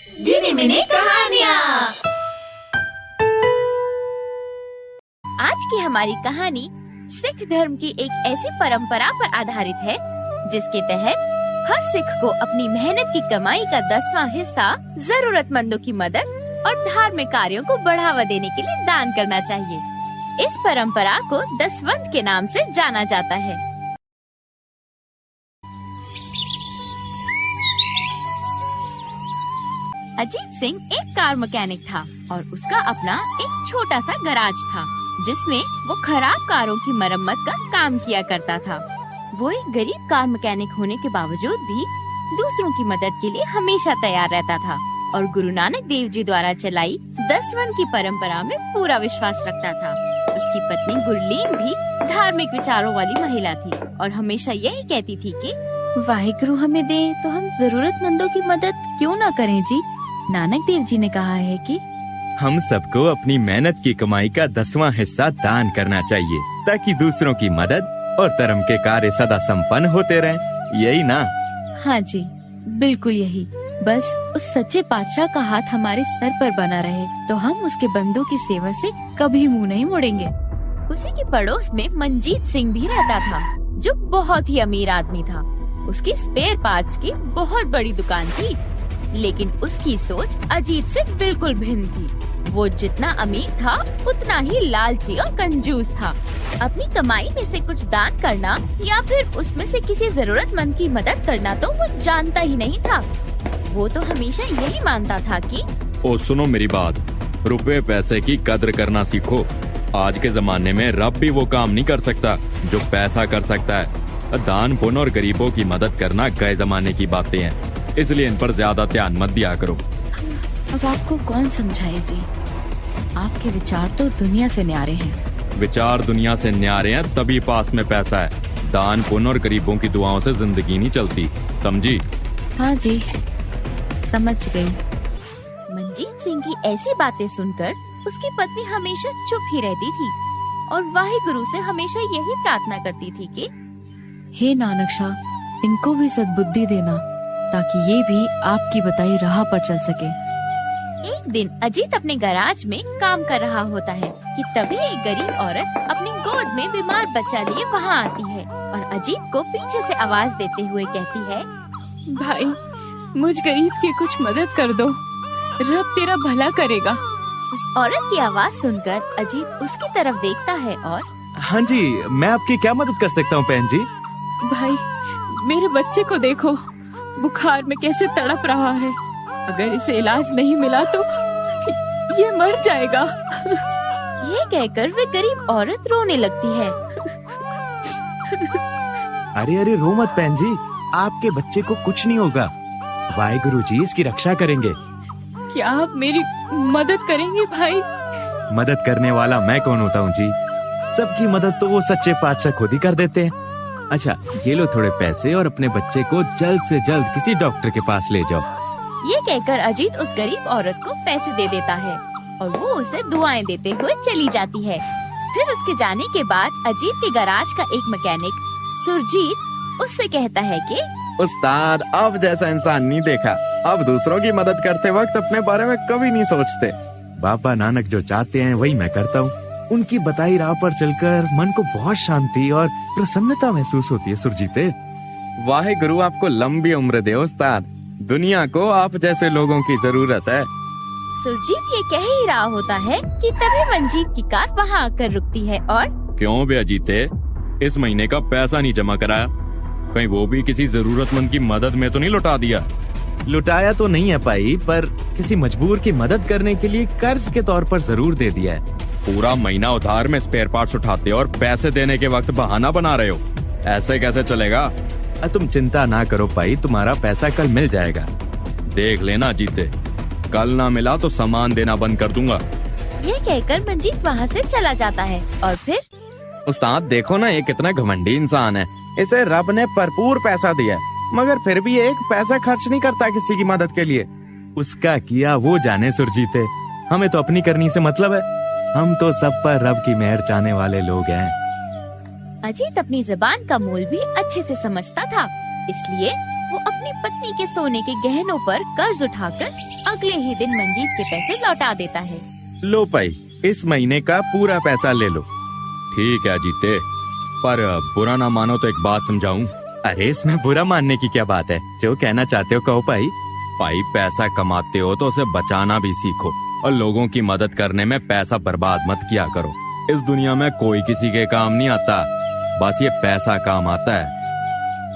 गिनी mini कहानियाँ। आज की हमारी कहानी सिख धर्म की एक ऐसी परंपरा पर आधारित है जिसके तहत हर सिख को अपनी मेहनत की कमाई का 10वां हिस्सा जरूरतमंदों की मदद और धार्मिक कार्यों को बढ़ावा देने के लिए दान करना चाहिए। इस परंपरा को दसवंत के नाम से जाना जाता है। अजीत सिंह एक कार मैकेनिक था और उसका अपना एक छोटा सा गराज था जिसमें वो खराब कारों की मरम्मत का काम किया करता था। वो एक गरीब कार मैकेनिक होने के बावजूद भी दूसरों की मदद के लिए हमेशा तैयार रहता था और गुरु नानक देव जी द्वारा चलाई दसवंत की परंपरा में पूरा विश्वास रखता था। उसकी पत्नी गुरलीन भी धार्मिक विचारों वाली महिला थी और हमेशा यही कहती थी कि वाहिगुरु हमें दे तो हम जरूरतमंदों की मदद क्यों न करें जी। नानक देव जी ने कहा है कि हम सबको अपनी मेहनत की कमाई का 10वां हिस्सा दान करना चाहिए ताकि दूसरों की मदद और धर्म के कार्य सदा संपन्न होते रहें। यही ना? हाँ जी, बिल्कुल यही। बस उस सच्चे पातशाह का हाथ हमारे सर पर बना रहे तो हम उसके बंदों की सेवा से कभी मुंह नहीं मोड़ेंगे। उसी के पड़ोस में मंजीत सिंह भी रहता था जो बहुत ही अमीर आदमी था। उसकी स्पेयर पार्ट्स की बहुत बड़ी दुकान थी, लेकिन उसकी सोच अजीत से बिल्कुल भिन्न थी। वो जितना अमीर था उतना ही लालची और कंजूस था। अपनी कमाई में से कुछ दान करना या फिर उसमें से किसी जरूरतमंद की मदद करना तो वो जानता ही नहीं था। वो तो हमेशा यही मानता था कि ओ सुनो मेरी बात, रुपए पैसे की कद्र करना सीखो। आज के जमाने में रब भी वो काम नहीं कर सकता जो पैसा कर सकता है। दान पुण्य और गरीबों की मदद करना गए जमाने की बातें हैं, इसलिए इन पर ज्यादा ध्यान मत दिया करो। अब आपको कौन समझाए जी, आपके विचार तो दुनिया से न्यारे हैं। विचार दुनिया से न्यारे हैं तभी पास में पैसा है। दान पुण्य और गरीबों की दुआओं से जिंदगी नहीं चलती, समझी? हाँ जी, समझ गई। मंजीत सिंह की ऐसी बातें सुनकर उसकी पत्नी हमेशा चुप ही रहती थी और वाहिगुरु से हमेशा यही प्रार्थना करती थी कि हे नानक शाह, इनको भी सद्बुद्धि देना ताकि ये भी आपकी बताई राह पर चल सके। एक दिन अजीत अपने गैराज में काम कर रहा होता है कि तभी एक गरीब औरत अपनी गोद में बीमार बच्चा लिए वहाँ आती है और अजीत को पीछे से आवाज देते हुए कहती है, भाई मुझ गरीब की कुछ मदद कर दो, रब तेरा भला करेगा। उस औरत की आवाज सुनकर अजीत उसकी तरफ देखता है और हाँ जी, मैं आपकी क्या मदद कर सकता हूँ बहन जी? भाई मेरे बच्चे को देखो, बुखार में कैसे तड़प रहा है। अगर इसे इलाज नहीं मिला तो ये मर जाएगा। ये कहकर वे गरीब औरत रोने लगती है। अरे अरे रो मत बहन जी, आपके बच्चे को कुछ नहीं होगा। वाहिगुरु जी इसकी रक्षा करेंगे। क्या आप मेरी मदद करेंगे भाई? मदद करने वाला मैं कौन होता हूँ जी? सबकी मदद तो वो सच्चे पातशाह खुद ही कर देते हैं। अच्छा ये लो थोड़े पैसे और अपने बच्चे को जल्द से जल्द किसी डॉक्टर के पास ले जाओ। ये कहकर अजीत उस गरीब औरत को पैसे दे देता है और वो उसे दुआएं देते हुए चली जाती है। फिर उसके जाने के बाद अजीत के गैराज का एक मैकेनिक सुरजीत उससे कहता है कि उस्ताद, अब जैसा इंसान नहीं देखा। अब दूसरों की मदद करते वक्त अपने बारे में कभी नहीं सोचते। बाबा नानक जो चाहते हैं वही मैं करता हूँ। उनकी बताई राह पर चलकर मन को बहुत शांति और प्रसन्नता महसूस होती है सुरजीते। वाहिगुरु आपको लंबी उम्र दे उस्ताद। दुनिया को आप जैसे लोगों की जरूरत है। सुरजीत ये कह ही रहा होता है कि तभी मंजीत की कार वहाँ आकर रुकती है और क्यों बे अजीते, इस महीने का पैसा नहीं जमा कराया? कहीं वो भी किसी जरूरतमंद की मदद में तो नहीं लौटा दिया? लुटाया तो नहीं है पाई, पर किसी मजबूर की मदद करने के लिए कर्ज के तौर पर जरूर दे दिया है। पूरा महीना उधार में स्पेयर पार्ट्स उठाते और पैसे देने के वक्त बहाना बना रहे हो, ऐसे कैसे चलेगा? तुम चिंता ना करो भाई, तुम्हारा पैसा कल मिल जाएगा। देख लेना जीते, कल ना मिला तो सामान देना बंद कर दूंगा। ये कहकर मंजीत वहाँ से चला जाता है और फिर उस्ताद देखो ना, ये कितना घमंडी इंसान है। इसे रब ने भरपूर पैसा दिया मगर फिर भी एक पैसा खर्च नहीं करता किसी की मदद के लिए। उसका किया वो जाने सुरजीते, हमें तो अपनी करनी से मतलब है। हम तो सब पर रब की मेहर चाहने वाले लोग हैं। अजीत अपनी जुबान का मूल भी अच्छे से समझता था, इसलिए वो अपनी अपनी पत्नी के सोने के गहनों पर कर्ज उठाकर अगले ही दिन मंजीत के पैसे लौटा देता है। लो भाई, इस महीने का पूरा पैसा ले लो। ठीक है जीते, पर बुरा ना मानो तो एक बात समझाऊं। अरे इसमें बुरा मानने की क्या बात है, जो कहना चाहते हो कहो भाई। भाई पैसा कमाते हो तो उसे बचाना भी सीखो, और लोगों की मदद करने में पैसा बर्बाद मत किया करो। इस दुनिया में कोई किसी के काम नहीं आता, बस ये पैसा काम आता है।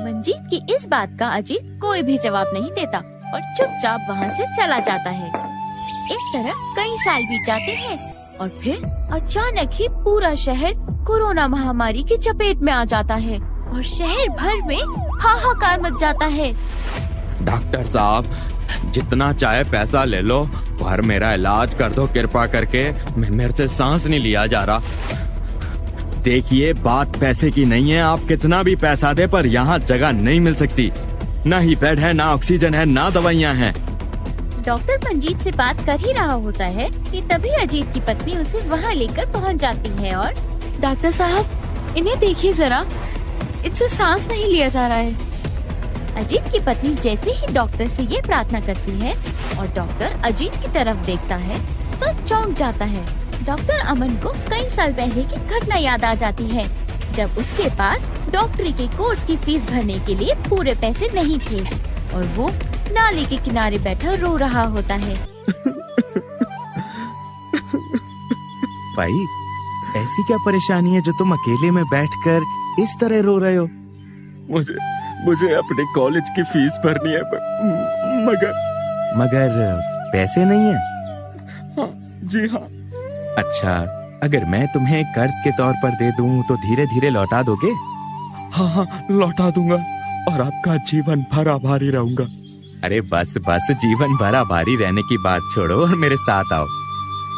मंजीत की इस बात का अजीत कोई भी जवाब नहीं देता और चुपचाप वहाँ से चला जाता है। इस तरह कई साल बीत जाते हैं और फिर अचानक ही पूरा शहर कोरोना महामारी की चपेट में आ जाता है और शहर भर में हाहाकार मच जाता है। डॉक्टर साहब, जितना चाहे पैसा ले लो, पर मेरा इलाज कर दो कृपा करके। मेरे से सांस नहीं लिया जा रहा। देखिए, बात पैसे की नहीं है। आप कितना भी पैसा दे, पर यहाँ जगह नहीं मिल सकती। ना ही बेड है, ना ऑक्सीजन है, ना दवाइयाँ हैं। डॉक्टर मंजीत से बात कर ही रहा होता है कि तभी अजीत की पत्नी उसे वहाँ लेकर पहुँच जाती है और डॉक्टर साहब, इन्हें देखिए जरा, इनसे सांस नहीं लिया जा रहा है। अजीत की पत्नी जैसे ही डॉक्टर से ये प्रार्थना करती है और डॉक्टर अजीत की तरफ देखता है तो चौंक जाता है। डॉक्टर अमन को कई साल पहले की घटना याद आ जाती है, जब उसके पास डॉक्टरी के कोर्स की फीस भरने के लिए पूरे पैसे नहीं थे और वो नाले के किनारे बैठा रो रहा होता है। भाई, ऐसी क्या परेशानी है जो तुम अकेले में बैठकर इस तरह रो रहे हो? मुझे अपने कॉलेज की फीस भरनी है, मगर पैसे नहीं है? हाँ, जी हाँ। अच्छा, अगर मैं तुम्हें कर्ज के तौर पर दे दूं तो धीरे धीरे लौटा दोगे? हाँ, लौटा दूंगा और आपका जीवन भर आभारी रहूंगा। अरे बस जीवन भर आभारी रहने की बात छोड़ो और मेरे साथ आओ।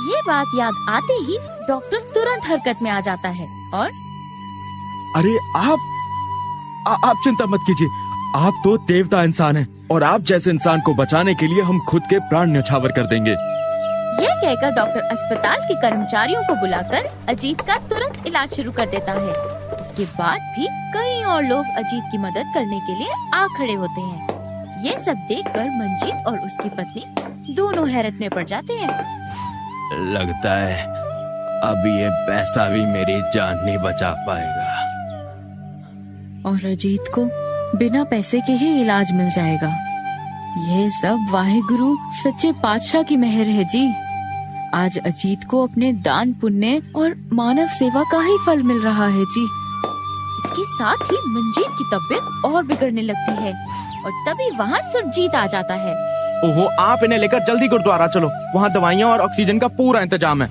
ये बात याद आते ही डॉक्टर तुरंत हरकत में आ जाता है और अरे आप चिंता मत कीजिए, आप तो देवता इंसान हैं और आप जैसे इंसान को बचाने के लिए हम खुद के प्राण न्यौछावर कर देंगे। यह कहकर डॉक्टर अस्पताल के कर्मचारियों को बुलाकर अजीत का तुरंत इलाज शुरू कर देता है। इसके बाद भी कई और लोग अजीत की मदद करने के लिए आ खड़े होते हैं। ये सब देखकर मंजीत और उसकी पत्नी दोनों हैरत में पड़ जाते हैं। लगता है अब ये पैसा भी मेरी जान नहीं बचा पाएगा। और अजीत को बिना पैसे के ही इलाज मिल जाएगा। यह सब वाहेगुरु सच्चे पातशाह की मेहर है जी। आज अजीत को अपने दान पुण्य और मानव सेवा का ही फल मिल रहा है जी। इसके साथ ही मंजीत की तबीयत और बिगड़ने लगती है और तभी वहाँ सुरजीत आ जाता है। ओहो, आप इन्हें लेकर जल्दी गुरुद्वारा चलो, वहाँ दवाइयाँ और ऑक्सीजन का पूरा इंतजाम है।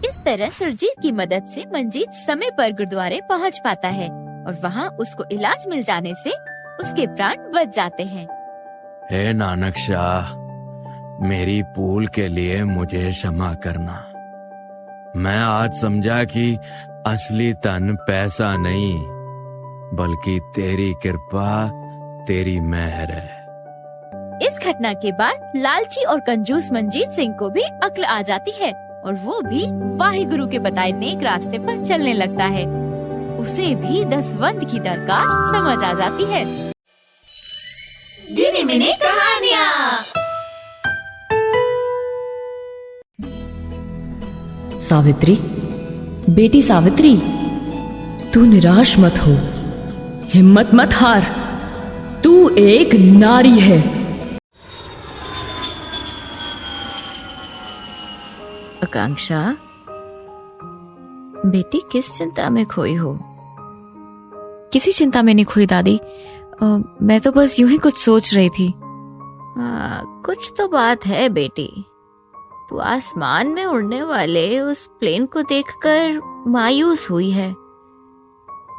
इस तरह सुरजीत की मदद से मंजीत समय पर गुरुद्वारे पहुँच पाता है और वहाँ उसको इलाज मिल जाने से उसके प्राण बच जाते हैं। हे नानक शाह, मेरी भूल के लिए मुझे क्षमा करना। मैं आज समझा कि असली धन पैसा नहीं, बल्कि तेरी कृपा, तेरी मेहर है। इस घटना के बाद लालची और कंजूस मंजीत सिंह को भी अक्ल आ जाती है और वो भी वाहिगुरु के बताए नेक रास्ते पर चलने लगता है। उसे भी दसवंत की दरकार समझ आ जाती है। गिनी मिनी कहानियाँ। सावित्री, बेटी सावित्री, तू निराश मत हो, हिम्मत मत हार, तू एक नारी है। आकांक्षा, बेटी किस चिंता में खोई हो? किसी चिंता में नहीं खोई दादी, मैं तो बस यूं ही कुछ सोच रही थी। कुछ तो बात है बेटी। तू आसमान में उड़ने वाले उस प्लेन को देखकर मायूस हुई है।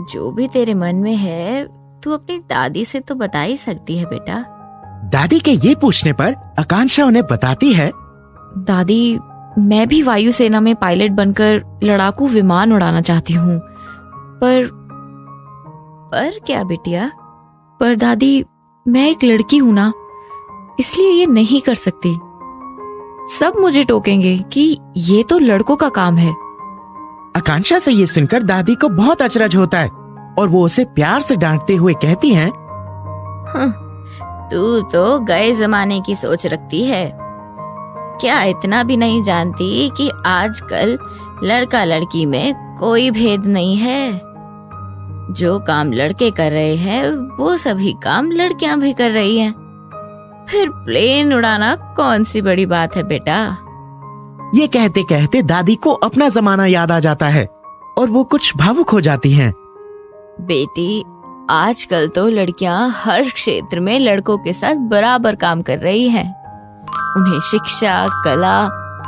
जो भी तेरे मन में है तू अपनी दादी से तो बता ही सकती है बेटा। दादी के ये पूछने पर आकांक्षा उन्हें बताती है, दादी, मैं भी वायुसेना में पायलट बनकर लड़ाकू विमान उड़ाना चाहती हूँ, पर क्या बिटिया? पर दादी, मैं एक लड़की हूँ ना, इसलिए ये नहीं कर सकती। सब मुझे टोकेंगे कि ये तो लड़कों का काम है। आकांक्षा से ये सुनकर दादी को बहुत अचरज होता है और वो उसे प्यार से डांटते हुए कहती हैं, तू तो गए जमाने की सोच रखती है। क्या इतना भी नहीं जानती कि आजकल लड़का लड़की में कोई भेद नहीं है। जो काम लड़के कर रहे हैं वो सभी काम लड़कियां भी कर रही हैं। फिर प्लेन उड़ाना कौन सी बड़ी बात है बेटा। ये कहते कहते दादी को अपना जमाना याद आ जाता है और वो कुछ भावुक हो जाती हैं। बेटी, आजकल तो लड़कियां हर क्षेत्र में लड़कों के साथ बराबर काम कर रही हैं। उन्हें शिक्षा, कला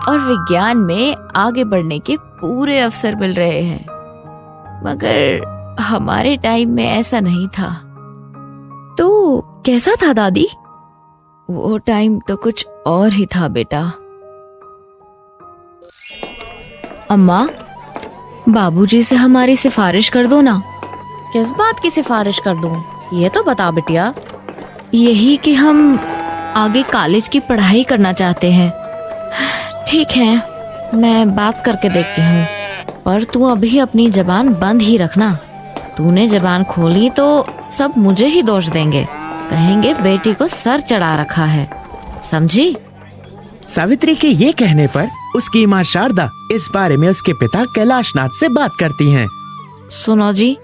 और विज्ञान में आगे बढ़ने के पूरे अवसर मिल रहे हैं। मगर हमारे टाइम में ऐसा नहीं था। तो कैसा था दादी? वो टाइम तो कुछ और ही था बेटा। अम्मा, बाबूजी से हमारी सिफारिश कर दो ना। किस बात की सिफारिश कर दूं? ये तो बता बिटिया। यही कि हम आगे कॉलेज की पढ़ाई करना चाहते हैं। ठीक है, मैं बात करके देखती हूँ, पर तू अभी अपनी जबान बंद ही रखना। तूने जबान खोली तो सब मुझे ही दोष देंगे, कहेंगे बेटी को सर चढ़ा रखा है, समझी? सावित्री के ये कहने पर उसकी माँ शारदा इस बारे में उसके पिता कैलाशनाथ से बात करती हैं। सुनो जी,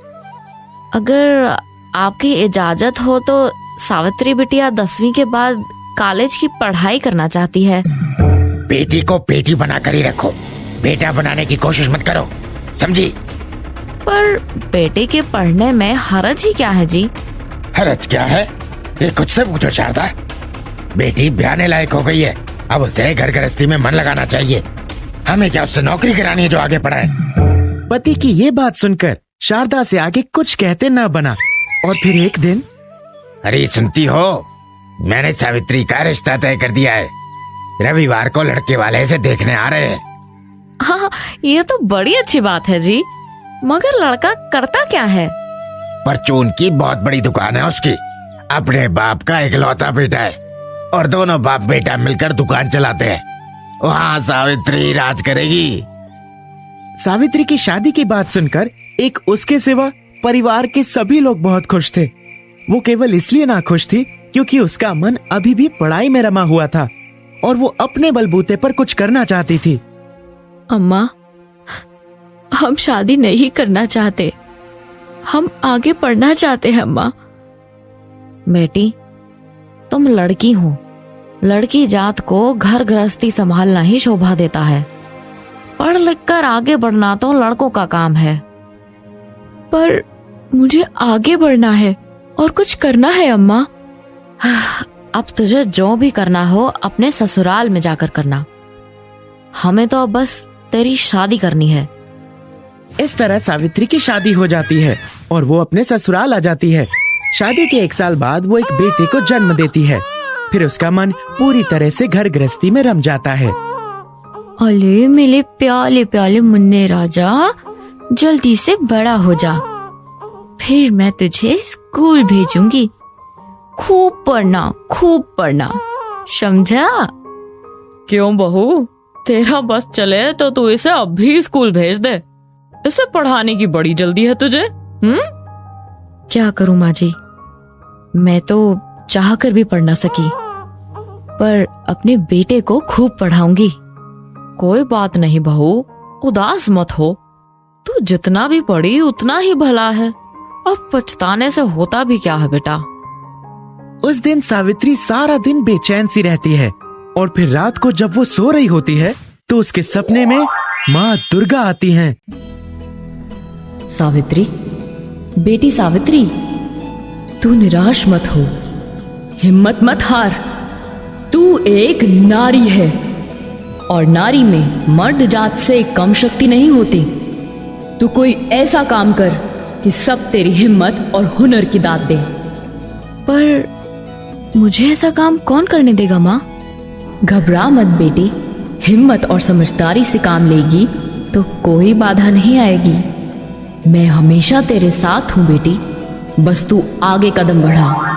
अगर आपकी इजाजत हो तो सावित्री बिटिया 10वीं के बाद कॉलेज की पढ़ाई करना चाहती है। बेटी को बेटी बना कर ही रखो, बेटा बनाने की कोशिश मत करो, समझी? पर बेटे के पढ़ने में हरज ही क्या है जी? हरज क्या है, ये खुद से पूछो शारदा। बेटी ब्याहने लायक हो गई है, अब उसे घर गृहस्थी में मन लगाना चाहिए। हमें क्या उससे नौकरी करानी है जो आगे पढ़ाए? पति की ये बात सुनकर शारदा से आगे कुछ कहते न बना। और फिर एक दिन, अरे सुनती हो, मैंने सावित्री का रिश्ता तय कर दिया है। रविवार को लड़के वाले से देखने आ रहे हैं। हाँ, ये तो बड़ी अच्छी बात है जी। मगर लड़का करता क्या है? परचून की बहुत बड़ी दुकान है उसकी। अपने बाप का इकलौता बेटा है और दोनों बाप बेटा मिलकर दुकान चलाते हैं। वहाँ सावित्री राज करेगी। सावित्री की शादी की बात सुनकर एक उसके सिवा परिवार के सभी लोग बहुत खुश थे। वो केवल इसलिए ना खुश थी क्योंकि उसका मन अभी भी पढ़ाई में रमा हुआ था और वो अपने बलबूते पर कुछ करना चाहती थी। अम्मा, हम शादी नहीं करना चाहते, हम आगे पढ़ना चाहते हैं अम्मा। बेटी, तुम लड़की हो। लड़की जात को घर गृहस्थी संभालना ही शोभा देता है। पढ़ लिख कर आगे बढ़ना तो लड़कों का काम है। पर मुझे आगे बढ़ना है और कुछ करना है अम्मा। अब तुझे जो भी करना हो अपने ससुराल में जाकर करना। हमें तो बस तेरी शादी करनी है। इस तरह सावित्री की शादी हो जाती है और वो अपने ससुराल आ जाती है। शादी के 1 साल बाद वो एक बेटे को जन्म देती है। फिर उसका मन पूरी तरह से घर गृहस्थी में रम जाता है। अले मेरे प्याले प्याले मुन्ने राजा, जल्दी से बड़ा हो जा, फिर मैं तुझे स्कूल भेजूंगी। खूब पढ़ना, समझा? क्यों बहू, तेरा बस चले तो तू इसे अब भी स्कूल भेज दे। इसे पढ़ाने की बड़ी जल्दी है तुझे। क्या करूं माँ जी, मैं तो चाह कर भी पढ़ ना सकी, पर अपने बेटे को खूब पढ़ाऊंगी। कोई बात नहीं बहू, उदास मत हो। तू जितना भी पढ़ी उतना ही भला है। अब पछताने से होता भी क्या है बेटा। उस दिन सावित्री सारा दिन बेचैन सी रहती है और फिर रात को जब वो सो रही होती है तो उसके सपने में माँ दुर्गा आती हैं। सावित्री, बेटी सावित्री, तू निराश मत हो, हिम्मत मत हार। तू एक नारी है और नारी में मर्द जात से कम शक्ति नहीं होती। तू कोई ऐसा काम कर कि सब तेरी हिम्मत और हुनर की दाद दे। पर मुझे ऐसा काम कौन करने देगा माँ? घबरा मत बेटी, हिम्मत और समझदारी से काम लेगी तो कोई बाधा नहीं आएगी। मैं हमेशा तेरे साथ हूँ बेटी, बस तू आगे कदम बढ़ा।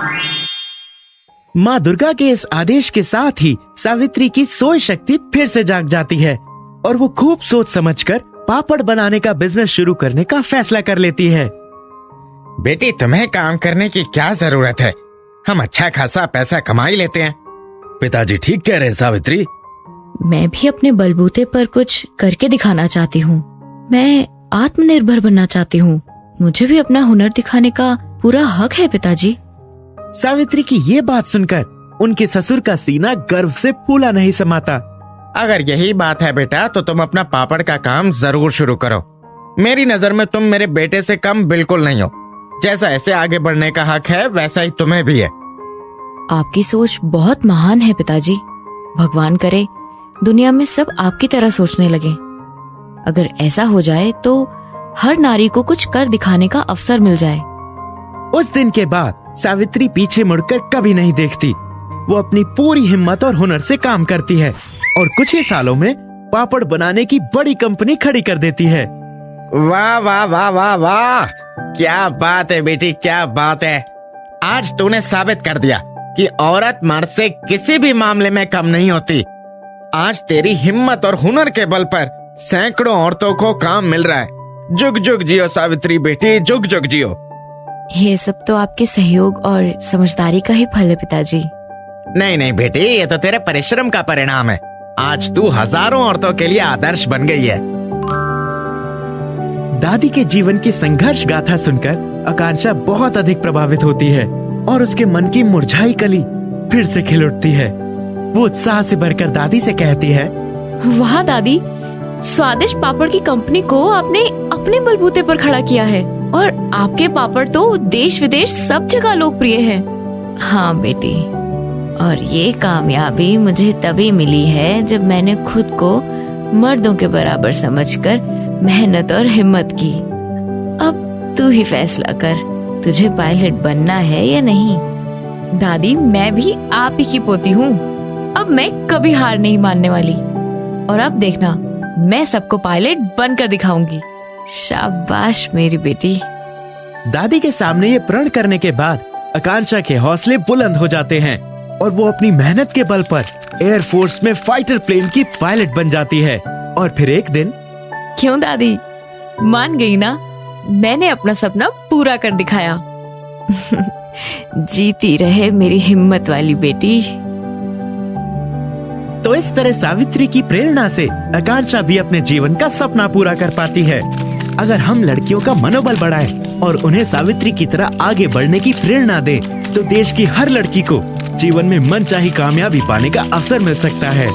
माँ दुर्गा के इस आदेश के साथ ही सावित्री की सोई शक्ति फिर से जाग जाती है और वो खूब सोच समझकर पापड़ बनाने का बिजनेस शुरू करने का फैसला कर लेती है। बेटी, तुम्हें काम करने की क्या जरूरत है? हम अच्छा खासा पैसा कमा ही लेते हैं। पिताजी ठीक कह रहे हैं सावित्री। मैं भी अपने बलबूते पर कुछ करके दिखाना चाहती हूँ। मैं आत्मनिर्भर बनना चाहती हूँ। मुझे भी अपना हुनर दिखाने का पूरा हक है पिताजी। सावित्री की ये बात सुनकर उनके ससुर का सीना गर्व से फूला नहीं समाता। अगर यही बात है बेटा तो तुम अपना पापड़ का काम जरूर शुरू करो। मेरी नजर में तुम मेरे बेटे से कम बिल्कुल नहीं हो। जैसा ऐसे आगे बढ़ने का हक है वैसा ही तुम्हें भी है। आपकी सोच बहुत महान है पिताजी। भगवान करे दुनिया में सब आपकी तरह सोचने लगे। अगर ऐसा हो जाए तो हर नारी को कुछ कर दिखाने का अवसर मिल जाए। उस दिन के बाद सावित्री पीछे मुड़कर कभी नहीं देखती। वो अपनी पूरी हिम्मत और हुनर से काम करती है और कुछ ही सालों में पापड़ बनाने की बड़ी कंपनी खड़ी कर देती है। वाह वाह वाह वाह वाह, क्या बात है बेटी, क्या बात है। आज तूने साबित कर दिया कि औरत मर्द से किसी भी मामले में कम नहीं होती। आज तेरी हिम्मत और हुनर के बल पर सैकड़ों औरतों को काम मिल रहा है। जुग जुग जियो सावित्री बेटी, जुग जुग जियो। ये सब तो आपके सहयोग और समझदारी का ही फल है पिताजी। नहीं नहीं बेटी, ये तो तेरे परिश्रम का परिणाम है। आज तू हजारों औरतों के लिए आदर्श बन गई है। दादी के जीवन की संघर्ष गाथा सुनकर आकांक्षा बहुत अधिक प्रभावित होती है और उसके मन की मुरझाई कली फिर से खिल उठती है। वो उत्साह से भरकर दादी से कहती है, वाह दादी, स्वादिष्ट पापड़ की कंपनी को आपने अपने बलबूते पर खड़ा किया है और आपके पापड़ तो देश विदेश सब जगह लोकप्रिय है। हाँ बेटी, और ये कामयाबी मुझे तभी मिली है जब मैंने खुद को मर्दों के बराबर समझकर मेहनत और हिम्मत की। अब तू ही फैसला कर, तुझे पायलट बनना है या नहीं। दादी, मैं भी आप ही की पोती हूँ। अब मैं कभी हार नहीं मानने वाली और अब देखना, मैं सबको पायलट बनकर दिखाऊंगी। शाबाश मेरी बेटी। दादी के सामने ये प्रण करने के बाद आकांक्षा के हौसले बुलंद हो जाते हैं और वो अपनी मेहनत के बल पर एयरफोर्स में फाइटर प्लेन की पायलट बन जाती है। और फिर एक दिन, क्यों दादी, मान गई ना? मैंने अपना सपना पूरा कर दिखाया। जीती रहे मेरी हिम्मत वाली बेटी। तो इस तरह सावित्री की प्रेरणा से आकांक्षा भी अपने जीवन का सपना पूरा कर पाती है। अगर हम लड़कियों का मनोबल बढ़ाएं और उन्हें सावित्री की तरह आगे बढ़ने की प्रेरणा दें, तो देश की हर लड़की को जीवन में मनचाही कामयाबी पाने का अवसर मिल सकता है।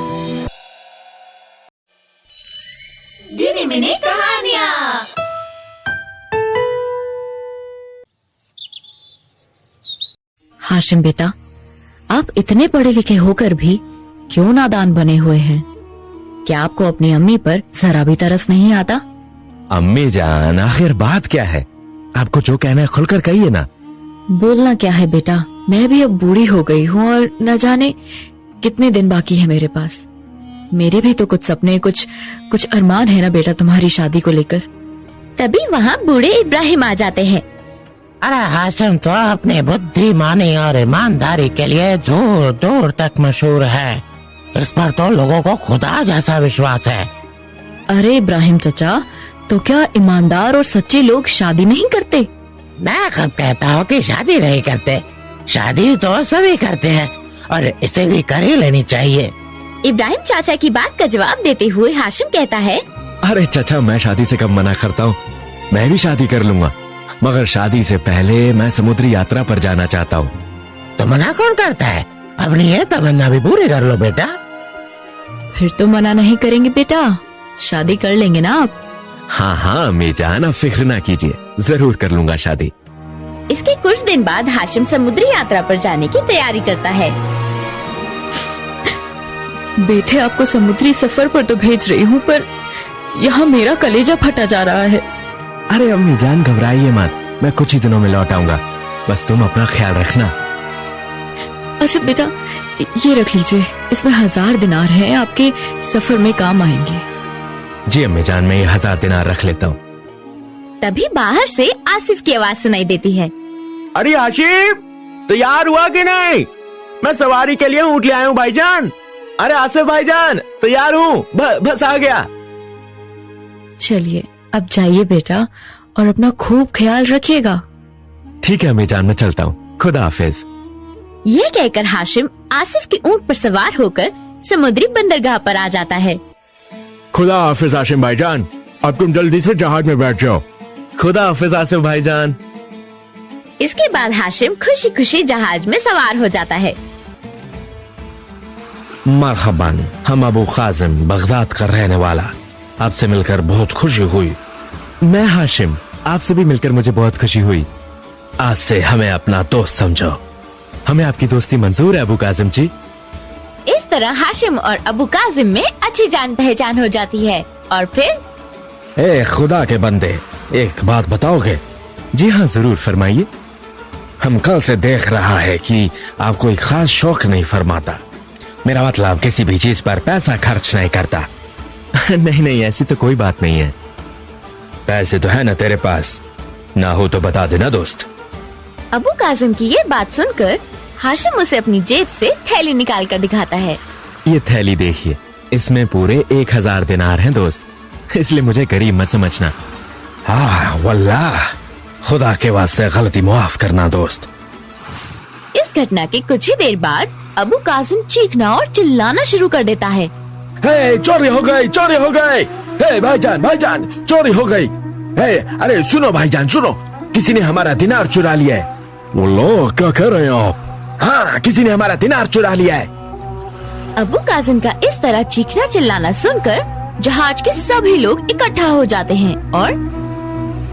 हाशिम बेटा, आप इतने पढ़े लिखे होकर भी क्यों नादान बने हुए हैं? क्या आपको अपनी अम्मी पर जरा भी तरस नहीं आता? अम्मी जान, आखिर बात क्या है? आपको जो कहना है खुलकर कहिए ना। बोलना क्या है बेटा, मैं भी अब बूढ़ी हो गई हूँ और न जाने कितने दिन बाकी है मेरे पास। मेरे भी तो कुछ सपने, कुछ अरमान है ना बेटा तुम्हारी शादी को लेकर। तभी वहाँ बूढ़े इब्राहिम आ जाते हैं। अरे हाशिम तो अपने बुद्धिमानी और ईमानदारी के लिए दूर दूर तक मशहूर है। इस पर तो लोगों को खुदा जैसा विश्वास है। अरे इब्राहिम चचा, तो क्या ईमानदार और सच्चे लोग शादी नहीं करते? मैं कब कहता हूँ कि शादी नहीं करते? शादी तो सभी करते हैं और इसे भी कर ही लेनी चाहिए। इब्राहिम चाचा की बात का जवाब देते हुए हाशिम कहता है, अरे चचा, मैं शादी से कब मना करता हूँ। मैं भी शादी कर लूंगा, मगर शादी से पहले मैं समुद्री यात्रा पर जाना चाहता हूँ। तो मना कौन करता है? अपनी ये तमन्ना भी पूरी कर लो बेटा। फिर तो मना नहीं करेंगे बेटा, शादी कर लेंगे ना आप? हाँ हाँ अम्मी जान, आप फिक्र ना कीजिए, जरूर कर लूंगा शादी। इसके कुछ दिन बाद हाशिम समुद्री यात्रा पर जाने की तैयारी करता है। बेटे, आपको समुद्री सफर पर तो भेज रही हूँ, पर यहाँ मेरा कलेजा फटा जा रहा है। अरे अम्मी जान घबराइए मत, मैं कुछ ही दिनों में लौट आऊंगा, बस तुम अपना ख्याल रखना। अच्छा बेटा, ये रख लीजिए, इसमें 1000 दिनार हैं, आपके सफर में काम आएंगे। जी अम्मी जान, मैं ये 1000 दिनार रख लेता हूँ। तभी बाहर से आसिफ की आवाज सुनाई देती है। अरे आसिफ, तैयार हुआ कि नहीं? मैं सवारी के लिए ऊँट ले आया हूँ भाईजान। अरे आसिफ भाईजान, तैयार हूँ, बस आ गया। चलिए अब जाइए बेटा, और अपना खूब ख्याल रखिएगा। ठीक है अम्मी जान, मैं चलता हूँ, खुदा हाफिज। ये कहकर हाशिम आसिफ के ऊंट पर सवार होकर समुद्री बंदरगाह पर आ जाता है। खुदा हाफिज हाशिम भाईजान, अब तुम जल्दी से जहाज में बैठ जाओ। खुदा हाफिज आसिफ भाईजान। इसके बाद हाशिम खुशी खुशी जहाज में सवार हो जाता है। मरहबन, हम अबू काजिम बगदाद का रहने वाला, आपसे मिलकर बहुत खुशी हुई। मैं हाशिम, आपसे भी मिलकर मुझे बहुत खुशी हुई। आज से हमें अपना दोस्त समझो। हमें आपकी दोस्ती मंजूर है अबू काजिम जी। इस तरह हाशिम और अबू काजिम में अच्छी जान पहचान हो जाती है। और फिर ए खुदा के बंदे, एक बात बताओगे? जी हाँ, जरूर फरमाइए। हम कल से देख रहा है कि आप कोई खास शौक नहीं फरमाता। मेरा मतलब किसी भी चीज पर पैसा खर्च नहीं करता। नहीं नहीं, ऐसी तो कोई बात नहीं है। पैसे तो है ना तेरे पास, ना हो तो बता देना दोस्त। अबू काजिम की ये बात सुनकर हाशिम उसे अपनी जेब से थैली निकाल कर दिखाता है। ये थैली देखिए, इसमें पूरे 1000 दिनार हैं दोस्त, इसलिए मुझे गरीब मत समझना। हाँ वल्लाह, खुदा के वास्ते गलती माफ करना दोस्त। इस घटना के कुछ ही देर बाद अबू काजिम चीखना और चिल्लाना शुरू कर देता है। हे, चोरी हो गई, चोरी हो गई। हे भाईजान, भाईजान, चोरी हो गई। हे, अरे सुनो भाईजान सुनो, किसी ने हमारा दिनार चुरा लिया है। बोलो, क्या कह रहे हो आप? हाँ, किसी ने हमारा दिनार चुरा लिया है। अबू काजिम का इस तरह चीखना चिल्लाना सुनकर जहाज के सभी लोग इकट्ठा हो जाते हैं। और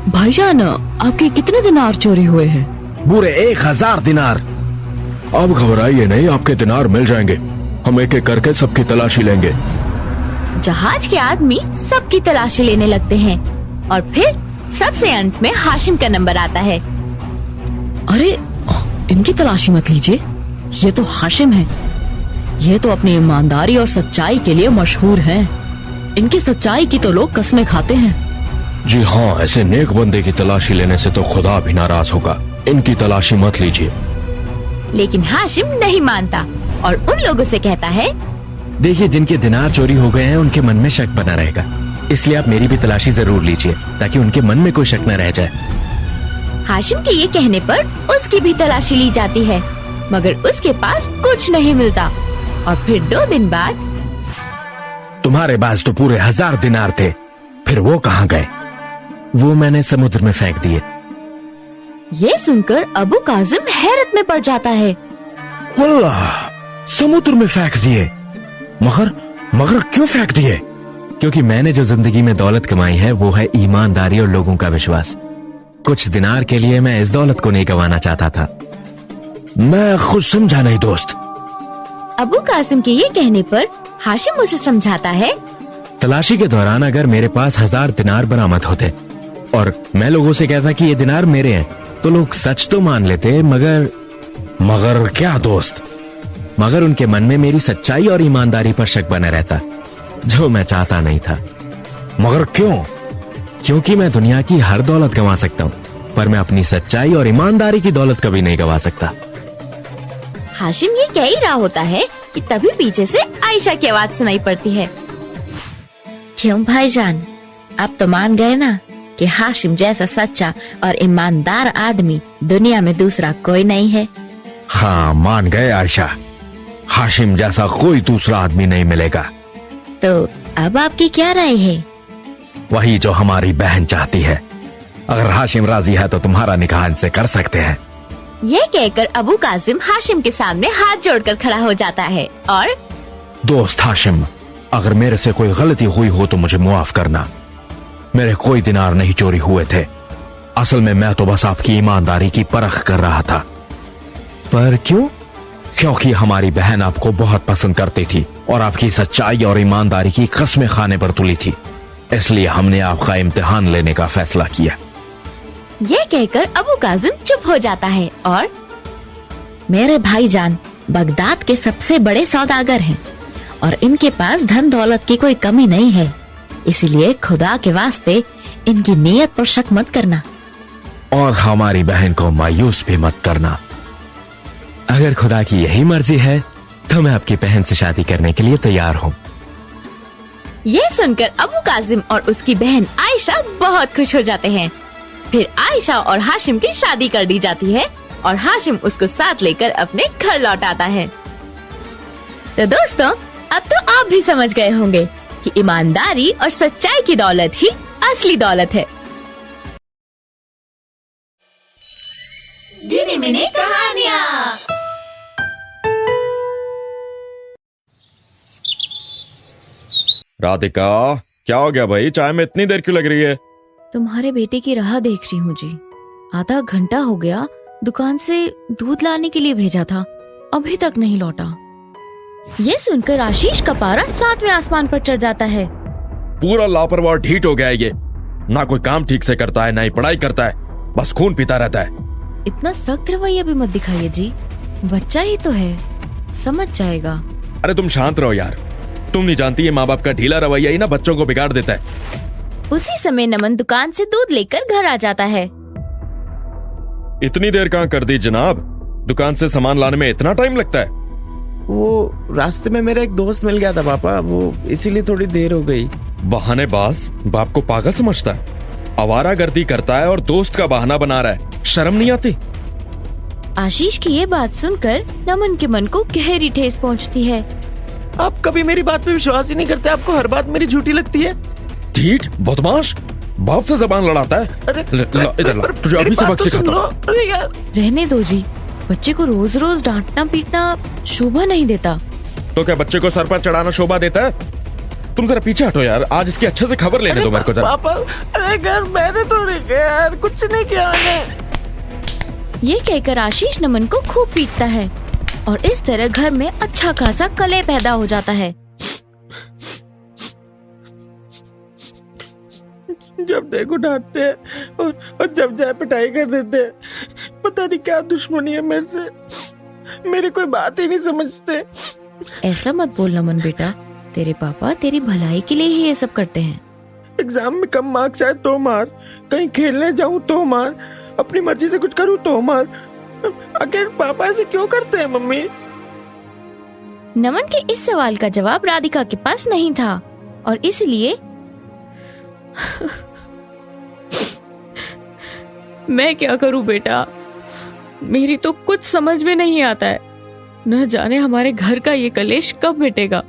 भाईजान, आपके कितने दिनार चोरी हुए हैं? पूरे 1000 दिनार। अब घबराइए नहीं, आपके दिनार मिल जाएंगे। हम एक एक करके सबकी तलाशी लेंगे। जहाज के आदमी सबकी तलाशी लेने लगते हैं और फिर सबसे अंत में हाशिम का नंबर आता है। अरे, इनकी तलाशी मत लीजिए, ये तो हाशिम है। ये तो अपनी ईमानदारी और सच्चाई के लिए मशहूर हैं। इनकी सच्चाई की तो लोग कसमें खाते हैं। जी हाँ, ऐसे नेक बंदे की तलाशी लेने से तो खुदा भी नाराज होगा। इनकी तलाशी मत लीजिए। लेकिन हाशिम नहीं मानता और उन लोगों से कहता है, देखिए, जिनके दिनार चोरी हो गए हैं उनके मन में शक बना रहेगा, इसलिए आप मेरी भी तलाशी जरूर लीजिए ताकि उनके मन में कोई शक न रह जाए। हाशिम के ये कहने पर उसकी भी तलाशी ली जाती है, मगर उसके पास कुछ नहीं मिलता। और फिर 2 दिन बाद तुम्हारे पास तो पूरे 1000 दिनार थे, फिर वो कहाँ गए? वो मैंने समुद्र में फेंक दिए। ये सुनकर अबू काजिम हैरत में पड़ जाता है। वल्लाह, समुद्र में फेंक दिए? मगर क्यों फेंक दिए? क्योंकि मैंने जो जिंदगी में दौलत कमाई है वो है ईमानदारी और लोगों का विश्वास। कुछ दिनार के लिए मैं इस दौलत को नहीं गंवाना चाहता था। मैं खुद समझा नहीं दोस्त। अबू कासिम के ये कहने पर हाशिम उसे समझाता है। तलाशी के दौरान अगर मेरे पास 1000 दिनार बरामद होते और मैं लोगों से कहता कि ये दिनार मेरे हैं, तो लोग सच तो मान लेते, मगर क्या दोस्त? मगर उनके मन में मेरी सच्चाई और ईमानदारी पर शक बना रहता, जो मैं चाहता नहीं था। मगर क्यों? क्योंकि मैं दुनिया की हर दौलत गंवा सकता हूँ, पर मैं अपनी सच्चाई और ईमानदारी की दौलत कभी नहीं गंवा सकता। हाशिम ये कह ही रहा होता है कि तभी पीछे से आयशा की आवाज सुनाई पड़ती है। क्यों भाईजान, आप तो मान गए ना कि हाशिम जैसा सच्चा और ईमानदार आदमी दुनिया में दूसरा कोई नहीं है। हाँ, मान गए आयशा, हाशिम जैसा कोई दूसरा आदमी नहीं मिलेगा। तो अब आपकी क्या राय है? वही जो हमारी बहन चाहती है। अगर हाशिम राजी है तो तुम्हारा निकाह इनसे कर सकते हैं। ये कहकर अबू कासिम हाशिम के सामने हाथ जोड़कर खड़ा हो जाता है और दोस्त हाशिम, अगर मेरे से कोई गलती हुई हो तो मुझे मुआफ करना। मेरे कोई दिनार नहीं चोरी हुए थे। असल में मैं तो बस आपकी ईमानदारी की परख कर रहा था। पर क्यों? क्योंकि हमारी बहन आपको बहुत पसंद करती थी और आपकी सच्चाई और ईमानदारी की कस्में खाने पर तुली थी, इसलिए हमने आपका इम्तिहान लेने का फैसला किया। ये कहकर अबू कासिम चुप हो जाता है और मेरे भाईजान बगदाद के सबसे बड़े सौदागर हैं और इनके पास धन दौलत की कोई कमी नहीं है, इसलिए खुदा के वास्ते इनकी नीयत पर शक मत करना और हमारी बहन को मायूस भी मत करना। अगर खुदा की यही मर्जी है तो मैं आपकी बहन से शादी करने के लिए तैयार हूँ। ये सुनकर अबू कासिम और उसकी बहन आयशा बहुत खुश हो जाते हैं। फिर आयशा और हाशिम की शादी कर दी जाती है और हाशिम उसको साथ लेकर अपने घर लौट आता है। तो दोस्तों, अब तो आप भी समझ गए होंगे कि ईमानदारी और सच्चाई की दौलत ही असली दौलत है। गिनी मिनी कहानियाँ। राधिका, क्या हो गया भाई? चाय में इतनी देर क्यों लग रही है? तुम्हारे बेटे की राह देख रही हूँ जी। आधा घंटा हो गया, दुकान से दूध लाने के लिए भेजा था, अभी तक नहीं लौटा। ये सुनकर आशीष का पारा 7वें आसमान पर चढ़ जाता है। पूरा लापरवाह ढीठ हो गया है ये। ना कोई काम ठीक से करता है, ना ही पढ़ाई करता है, बस खून पीता रहता है। इतना सख्त रवैया भी मत दिखाइए जी, बच्चा ही तो है, समझ जाएगा। अरे तुम शांत रहो यार, तुम नहीं जानती ये माँ बाप का ढीला रवैया ही ना बच्चों को बिगाड़ देता है। उसी समय नमन दुकान से दूध लेकर घर आ जाता है। इतनी देर कहाँ कर दी जनाब? दुकान से सामान लाने में इतना टाइम लगता है? वो रास्ते में मेरा एक दोस्त मिल गया था पापा, वो इसीलिए थोड़ी देर हो गई। बहानेबाज बाप को पागल समझता है, आवारागर्दी करता है और दोस्त का बहाना बना रहा है। शर्म नहीं आती? आशीष की ये बात सुनकर नमन के मन को गहरी ठेस पहुंचती है। आप कभी मेरी बात पे विश्वास ही नहीं करते, आपको हर बात मेरी झूठी लगती है। ढीठ बदमाश, बाप से जबान लड़ाता है। अरे इधर ला, तुझे अभी सबक सिखाता हूं। अरे यार, रहने दो जी, बच्चे को रोज रोज डांटना पीटना शोभा नहीं देता। तो क्या बच्चे को सर पर चढ़ाना शोभा देता है? तुम जरा पीछे हटो यार, आज इसकी अच्छे से खबर लेने दो मेरे को जरा। पापा, अरे यार मैंने तो नहीं किया यार, कुछ नहीं किया मैंने। ये कहकर आशीष नमन को खूब पीटता है और इस तरह घर में अच्छा खासा कलह पैदा हो जाता है। जब देखो डांटते हैं और जब जाए पिटाई कर देते हैं। पता नहीं क्या दुश्मनी है मेरे से, मेरी कोई बात ही नहीं समझते। ऐसा मत बोल नमन बेटा, तेरे पापा तेरी भलाई के लिए ही ये सब करते हैं। एग्जाम में कम मार्क्स आए तो मार, कहीं खेलने जाऊं तो मार, अपनी मर्जी से कुछ करूं तो मार। आखिर पापा ऐसे क्यों करते हैं मम्मी? नमन के इस सवाल का जवाब राधिका के पास नहीं था और इसलिए मैं क्या करूं बेटा, मेरी तो कुछ समझ में नहीं आता है। न जाने हमारे घर का ये कलेश कब मिटेगा।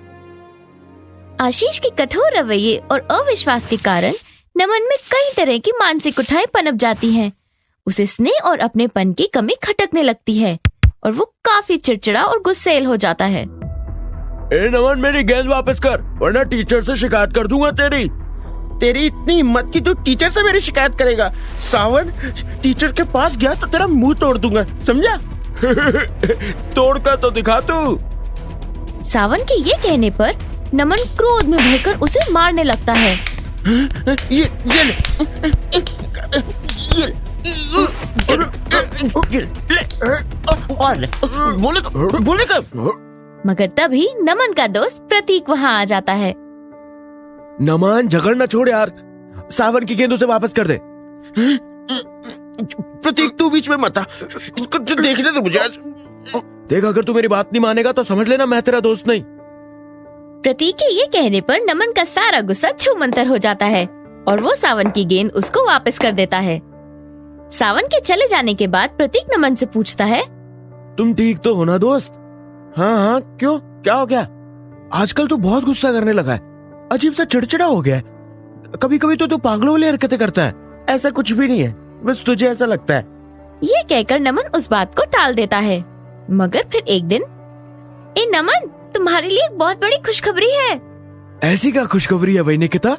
आशीष के कठोर रवैये और अविश्वास के कारण नमन में कई तरह की मानसिक उठाएं पनप जाती हैं। उसे स्नेह और अपनेपन की कमी खटकने लगती है और वो काफी चिड़चिड़ा और गुस्सैल हो जाता है। ए नमन, मेरी गेंद वापस कर, वरना टीचर से शिकायत कर दूंगा तेरी। तेरी इतनी हिम्मत की तू टीचर से मेरी शिकायत करेगा? सावन, टीचर के पास गया तो तेरा मुंह तोड़ दूंगा, समझा? तोड़ कर तो दिखा तू। सावन के ये कहने पर नमन क्रोध में भरकर उसे मारने लगता है। ये बोलेगा। मगर तभी नमन का दोस्त प्रतीक वहाँ आ जाता है। नमन, झगड़ ना छोड़ यार, सावन की गेंद उसे वापस कर दे। प्रतीक तू बीच में मत आ, इसको देखने दे मुझे आज। देख, अगर तू मेरी बात नहीं मानेगा तो समझ लेना मैं तेरा दोस्त नहीं। प्रतीक के ये कहने पर नमन का सारा गुस्सा छूमंतर हो जाता है और वो सावन की गेंद उसको वापस कर देता है। सावन के चले जाने के बाद प्रतीक नमन से पूछता है, तुम ठीक तो हो ना दोस्त? हाँ हाँ, क्यों, क्या हो गया? आजकल तू बहुत गुस्सा करने लगा है, अजीब सा चिड़चिड़ा हो गया है। कभी कभी तो तू पागलों वाली हरकतें करता है। ऐसा कुछ भी नहीं है, बस तुझे ऐसा लगता है। ये कहकर नमन उस बात को टाल देता है। मगर फिर एक दिन, ए नमन, तुम्हारे लिए एक बहुत बड़ी खुशखबरी है। ऐसी क्या खुशखबरी है भाई निकिता?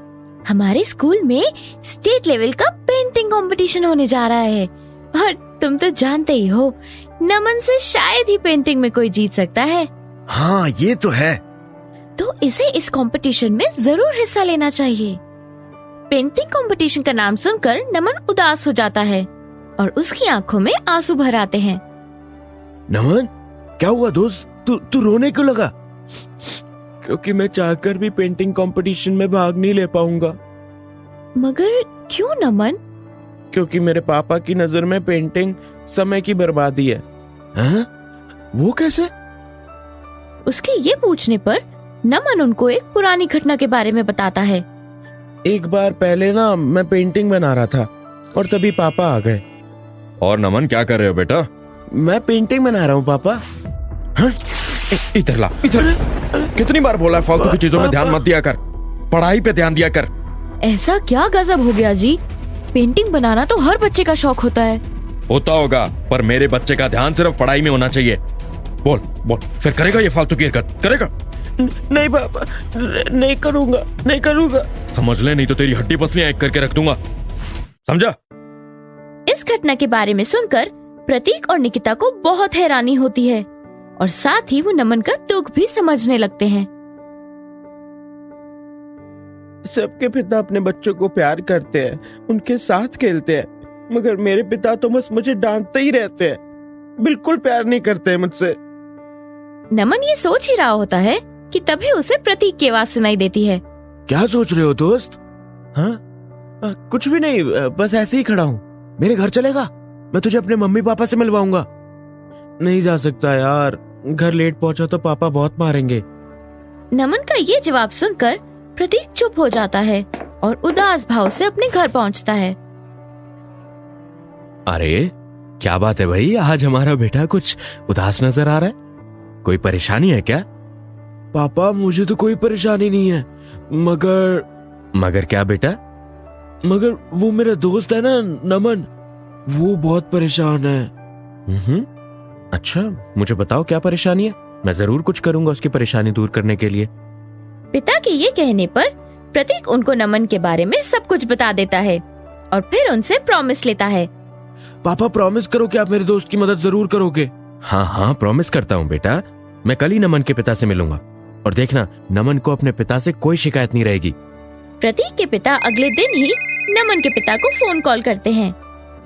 हमारे स्कूल में स्टेट लेवल का पेंटिंग कंपटीशन होने जा रहा है और तुम तो जानते ही हो, नमन से शायद ही पेंटिंग में कोई जीत सकता है। हाँ, ये तो है। तो इसे इस कंपटीशन में जरूर हिस्सा लेना चाहिए। पेंटिंग कंपटीशन का नाम सुनकर नमन उदास हो जाता है और उसकी आंखों में आंसू भर आते हैं। नमन, क्या हुआ दोस्त? तू रोने क्यों लगा? क्योंकि मैं चाहकर भी पेंटिंग कंपटीशन में भाग नहीं ले पाऊंगा। मगर क्यों नमन? क्योंकि मेरे पापा की नजर में पेंटिंग समय की बर्बादी है। हाँ? वो कैसे? उसके ये पूछने पर नमन उनको एक पुरानी घटना के बारे में बताता है। एक बार पहले ना मैं पेंटिंग बना रहा था और तभी पापा आ गए। और नमन, क्या कर रहे हो बेटा? मैं पेंटिंग बना रहा हूँ पापा। इधर ला, इधर। कितनी बार बोला है फालतू की चीजों में ध्यान मत दिया कर, पढ़ाई पे ध्यान दिया कर। ऐसा क्या गजब हो गया जी? पेंटिंग बनाना तो हर बच्चे का शौक होता है। होता होगा, पर मेरे बच्चे का ध्यान सिर्फ पढ़ाई में होना चाहिए। बोल बोल, फिर करेगा ये फालतू की हरकत? करेगा? नहीं पापा, नहीं करूँगा, नहीं करूँगा। समझ ले, नहीं तो तेरी हड्डी पसलियां एक करके रख दूंगा, समझा? इस घटना के बारे में सुनकर प्रतीक और निकिता को बहुत हैरानी होती है और साथ ही वो नमन का दुख भी समझने लगते हैं। सबके पिता अपने बच्चों को प्यार करते हैं, उनके साथ खेलते हैं, मगर मेरे पिता तो बस मुझे डांटते ही रहते हैं, बिल्कुल प्यार नहीं करते मुझसे। नमन ये सोच ही रहा होता है कि तभी उसे प्रतीक की आवाज सुनाई देती है। क्या सोच रहे हो दोस्त? हाँ, कुछ भी नहीं, बस ऐसे ही खड़ा हूँ। मेरे घर चलेगा? मैं तुझे अपने मम्मी पापा से मिलवाऊंगा। नहीं जा सकता यार, घर लेट पहुंचा तो पापा बहुत मारेंगे। नमन का ये जवाब सुनकर प्रतीक चुप हो जाता है और उदास भाव से अपने घर पहुंचता है। अरे क्या बात है भाई, आज हमारा बेटा कुछ उदास नजर आ रहा है। कोई परेशानी है क्या? पापा मुझे तो कोई परेशानी नहीं है, मगर क्या बेटा? मगर वो मेरा दोस्त है ना नमन, वो बहुत परेशान है। अच्छा, मुझे बताओ क्या परेशानी है, मैं जरूर कुछ करूंगा उसकी परेशानी दूर करने के लिए। पिता के ये कहने पर प्रतीक उनको नमन के बारे में सब कुछ बता देता है और फिर उनसे प्रॉमिस लेता है। पापा प्रॉमिस करो कि आप मेरे दोस्त की मदद जरूर करोगे। हाँ हाँ, प्रॉमिस करता हूँ बेटा। मैं कल ही नमन के पिता से मिलूंगा और देखना, नमन को अपने पिता से कोई शिकायत नहीं रहेगी। प्रतीक के पिता अगले दिन ही नमन के पिता को फोन कॉल करते हैं।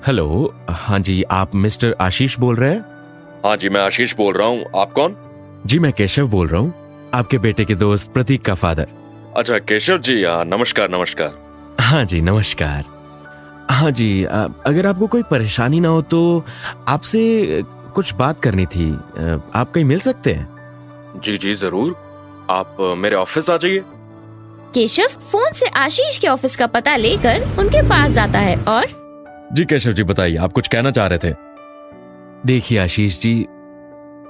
हेलो, हाँ जी, आप मिस्टर आशीष बोल रहे हैं? हाँ जी, मैं आशीष बोल रहा हूँ। आप कौन? जी, मैं केशव बोल रहा हूँ, आपके बेटे के दोस्त प्रतीक का फादर। अच्छा केशव जी, नमस्कार नमस्कार। हाँ जी, नमस्कार। हाँ जी, अगर आपको कोई परेशानी ना हो तो आपसे कुछ बात करनी थी। आप कहीं मिल सकते हैं? जी जी जरूर, आप मेरे ऑफिस आ जाइए। केशव फोन से आशीष के ऑफिस का पता लेकर उनके पास जाता है और जी केशव जी बताइए, आप कुछ कहना चाह रहे थे? देखिए आशीष जी,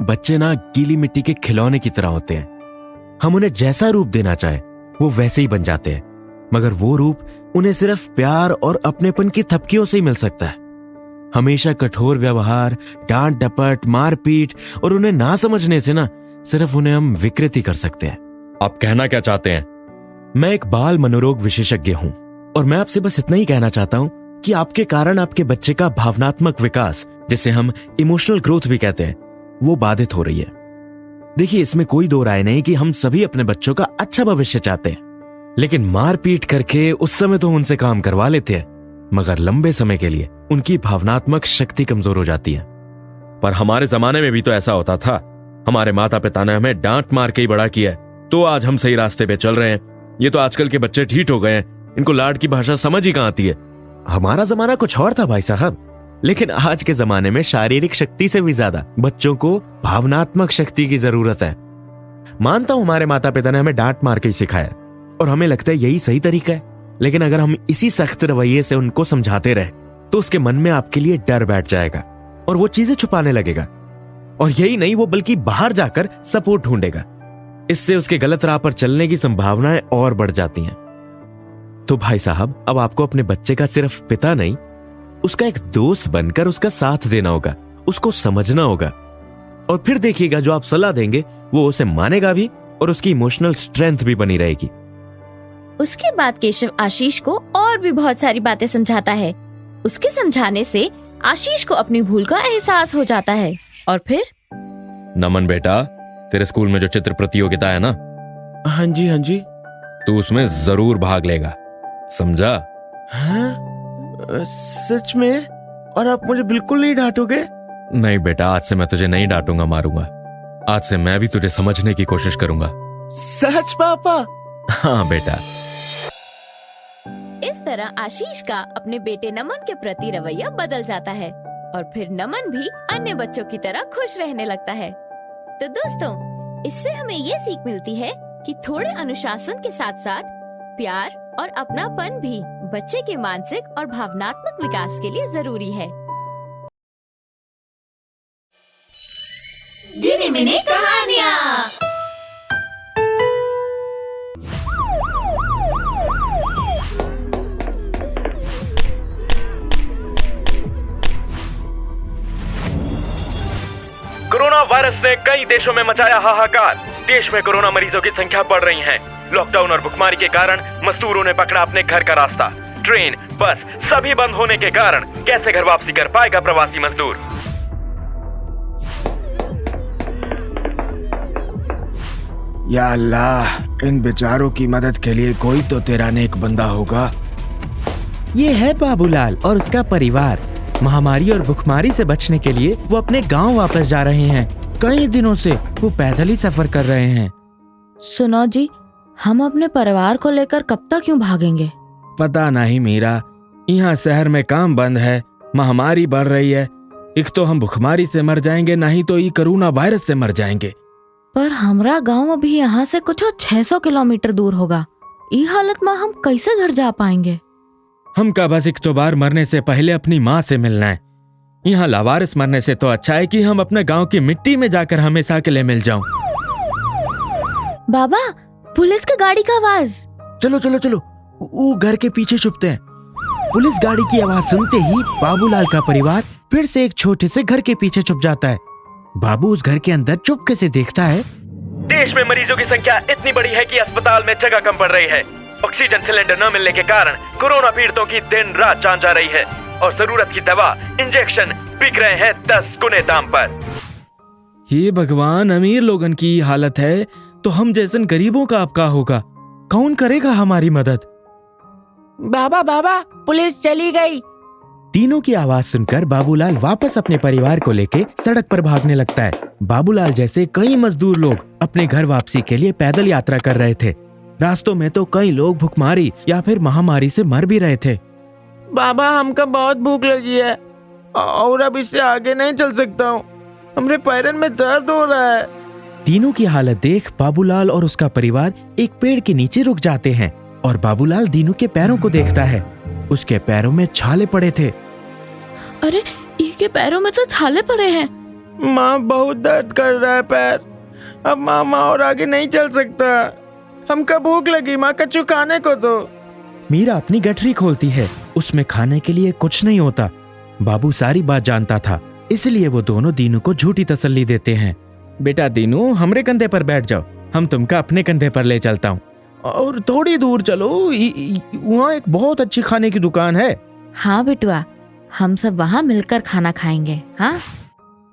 बच्चे ना गीली मिट्टी के खिलौने की तरह होते हैं। हम उन्हें जैसा रूप देना चाहे वो वैसे ही बन जाते हैं, मगर वो रूप उन्हें सिर्फ प्यार और अपनेपन की थपकियों से ही मिल सकता है। हमेशा कठोर व्यवहार, डांट डपट, मारपीट और उन्हें ना समझने से ना सिर्फ उन्हें हम विकृति कर सकते हैं। आप कहना क्या चाहते हैं? मैं एक बाल मनोरोग विशेषज्ञ हूं और मैं आपसे बस इतना ही कहना चाहता हूं कि आपके कारण आपके बच्चे का भावनात्मक विकास, जिसे हम इमोशनल ग्रोथ भी कहते हैं, वो बाधित हो रही है। देखिए, इसमें कोई दो राय नहीं कि हम सभी अपने बच्चों का अच्छा भविष्य चाहते हैं, लेकिन मारपीट करके उस समय तो उनसे काम करवा लेते हैं, मगर लंबे समय के लिए उनकी भावनात्मक शक्ति कमजोर हो जाती है। पर हमारे जमाने में भी तो ऐसा होता था। हमारे माता पिता ने हमें डांट मार के ही बड़ा किया है, तो आज हम सही रास्ते पे चल रहे हैं। ये तो आजकल के बच्चे ठीक हो गए हैं, इनको लाड की भाषा समझ ही कहां आती है। हमारा जमाना कुछ और था भाई साहब, लेकिन आज के जमाने में शारीरिक शक्ति से भी ज्यादा बच्चों को भावनात्मक शक्ति की जरूरत है। मानता हूं हमारे माता पिता ने हमें डांट मार के ही सिखाया और हमें लगता है यही सही तरीका है, लेकिन अगर हम इसी सख्त रवैये से उनको समझाते रहे तो उसके मन में आपके लिए डर बैठ जाएगा और वो चीजें छुपाने लगेगा। और यही नहीं, वो बल्कि बाहर जाकर सपोर्ट ढूंढेगा। इससे उसके गलत राह पर चलने की संभावनाएं और बढ़ जाती हैं। तो भाई साहब, अब आपको अपने बच्चे का सिर्फ पिता नहीं, उसका एक दोस्त बनकर उसका साथ देना होगा, उसको समझना होगा, और फिर देखिएगा जो आप सलाह देंगे वो उसे मानेगा भी और उसकी इमोशनल स्ट्रेंथ भी बनी रहेगी। उसके बाद केशव आशीष को और भी बहुत सारी बातें समझाता है। उसके समझाने से आशीष को अपनी भूल का एहसास हो जाता है और फिर नमन बेटा, तेरे स्कूल में जो चित्र प्रतियोगिता है ना? हाँ जी, हाँ जी। तू उसमें जरूर भाग लेगा, समझा? हाँ? सच में? और आप मुझे बिल्कुल नहीं डांटोगे? नहीं बेटा, आज से मैं तुझे नहीं डांटूंगा मारूंगा। आज से मैं भी तुझे समझने की कोशिश करूंगा। सच पापा? हाँ बेटा। इस तरह आशीष का अपने बेटे नमन के प्रति रवैया बदल जाता है और फिर नमन भी अन्य बच्चों की तरह खुश रहने लगता है। तो दोस्तों, इससे हमें ये सीख मिलती है कि थोड़े अनुशासन के साथ साथ प्यार और अपनापन भी बच्चे के मानसिक और भावनात्मक विकास के लिए जरूरी है। मिनी मिनी कहानियाँ। कोरोना वायरस ने कई देशों में मचाया हाहाकार। देश में कोरोना मरीजों की संख्या बढ़ रही है। लॉकडाउन और भुखमरी के कारण मजदूरों ने पकड़ा अपने घर का रास्ता। ट्रेन, बस सभी बंद होने के कारण कैसे घर वापसी कर पाएगा प्रवासी मजदूर? या अल्लाह, इन बेचारों की मदद के लिए कोई तो तेरा नेक बंदा होगा। ये है बाबूलाल और उसका परिवार। महामारी और भुखमरी से बचने के लिए वो अपने गांव वापस जा रहे हैं। कई दिनों से वो पैदल ही सफर कर रहे हैं। सुनो जी, हम अपने परिवार को लेकर कब तक क्यों भागेंगे? पता नहीं मीरा, यहाँ शहर में काम बंद है, महामारी बढ़ रही है। एक तो हम भुखमरी से मर जाएंगे, नहीं तो ये कोरोना वायरस से मर जाएंगे। पर हमारा गांव अभी यहाँ से कुछ 600 किलोमीटर दूर होगा। ये हालत में हम कैसे घर जा पाएंगे? हमका बस एक तो बार मरने से पहले अपनी माँ से मिलना है। यहाँ लावारिस मरने से तो अच्छा है कि हम अपने गांव की मिट्टी में जाकर हमेशा के लिए मिल जाऊं। बाबा, पुलिस की गाड़ी का आवाज। चलो चलो चलो, वो घर के पीछे छुपते हैं। पुलिस गाड़ी की आवाज सुनते ही बाबूलाल का परिवार फिर से एक छोटे से घर के पीछे छुप जाता है। बाबू उस घर के अंदर चुपके से देखता है। देश में मरीजों की संख्या इतनी बड़ी है कि अस्पताल में जगह कम पड़ रही है। ऑक्सीजन सिलेंडर न मिलने के कारण कोरोना पीड़ितों की दिन रात जान जा रही है और जरूरत की दवा, इंजेक्शन बिक रहे हैं 10 गुने दाम पर। हे भगवान, अमीर लोगन की हालत है तो हम जैसन गरीबों का अब का होगा? कौन करेगा हमारी मदद? बाबा बाबा, पुलिस चली गई। तीनों की आवाज सुनकर बाबूलाल वापस अपने परिवार को लेके सड़क पर भागने लगता है। बाबूलाल जैसे कई मजदूर लोग अपने घर वापसी के लिए पैदल यात्रा कर रहे थे। रास्तों में तो कई लोग भुखमरी या फिर महामारी से मर भी रहे थे। बाबा, हमको बहुत भूख लगी है और अब इससे आगे नहीं चल सकता हूँ। हमारे पैरन में दर्द हो रहा है। तीनों की हालत देख बाबूलाल और उसका परिवार एक पेड़ के नीचे रुक जाते हैं और बाबूलाल दीनू के पैरों को देखता है। उसके पैरों में छाले पड़े थे। अरे, इसके पैरों में तो छाले पड़े हैं। माँ, बहुत दर्द कर रहा है पैर। अब मामा और आगे नहीं चल सकता। हमको भूख लगी, माँ कछु खाने को दो। मीरा अपनी गठरी खोलती है। उसमें खाने के लिए कुछ नहीं होता। बाबू सारी बात जानता था, इसलिए वो दोनों दीनू को झूठी तसल्ली देते हैं। बेटा दीनू, हमरे कंधे पर बैठ जाओ, हम तुमका अपने कंधे पर ले चलता हूँ। और थोड़ी दूर चलो, वहाँ एक बहुत अच्छी खाने की दुकान है। हाँ बिटुआ, हम सब वहाँ मिलकर खाना खाएंगे। हाँ,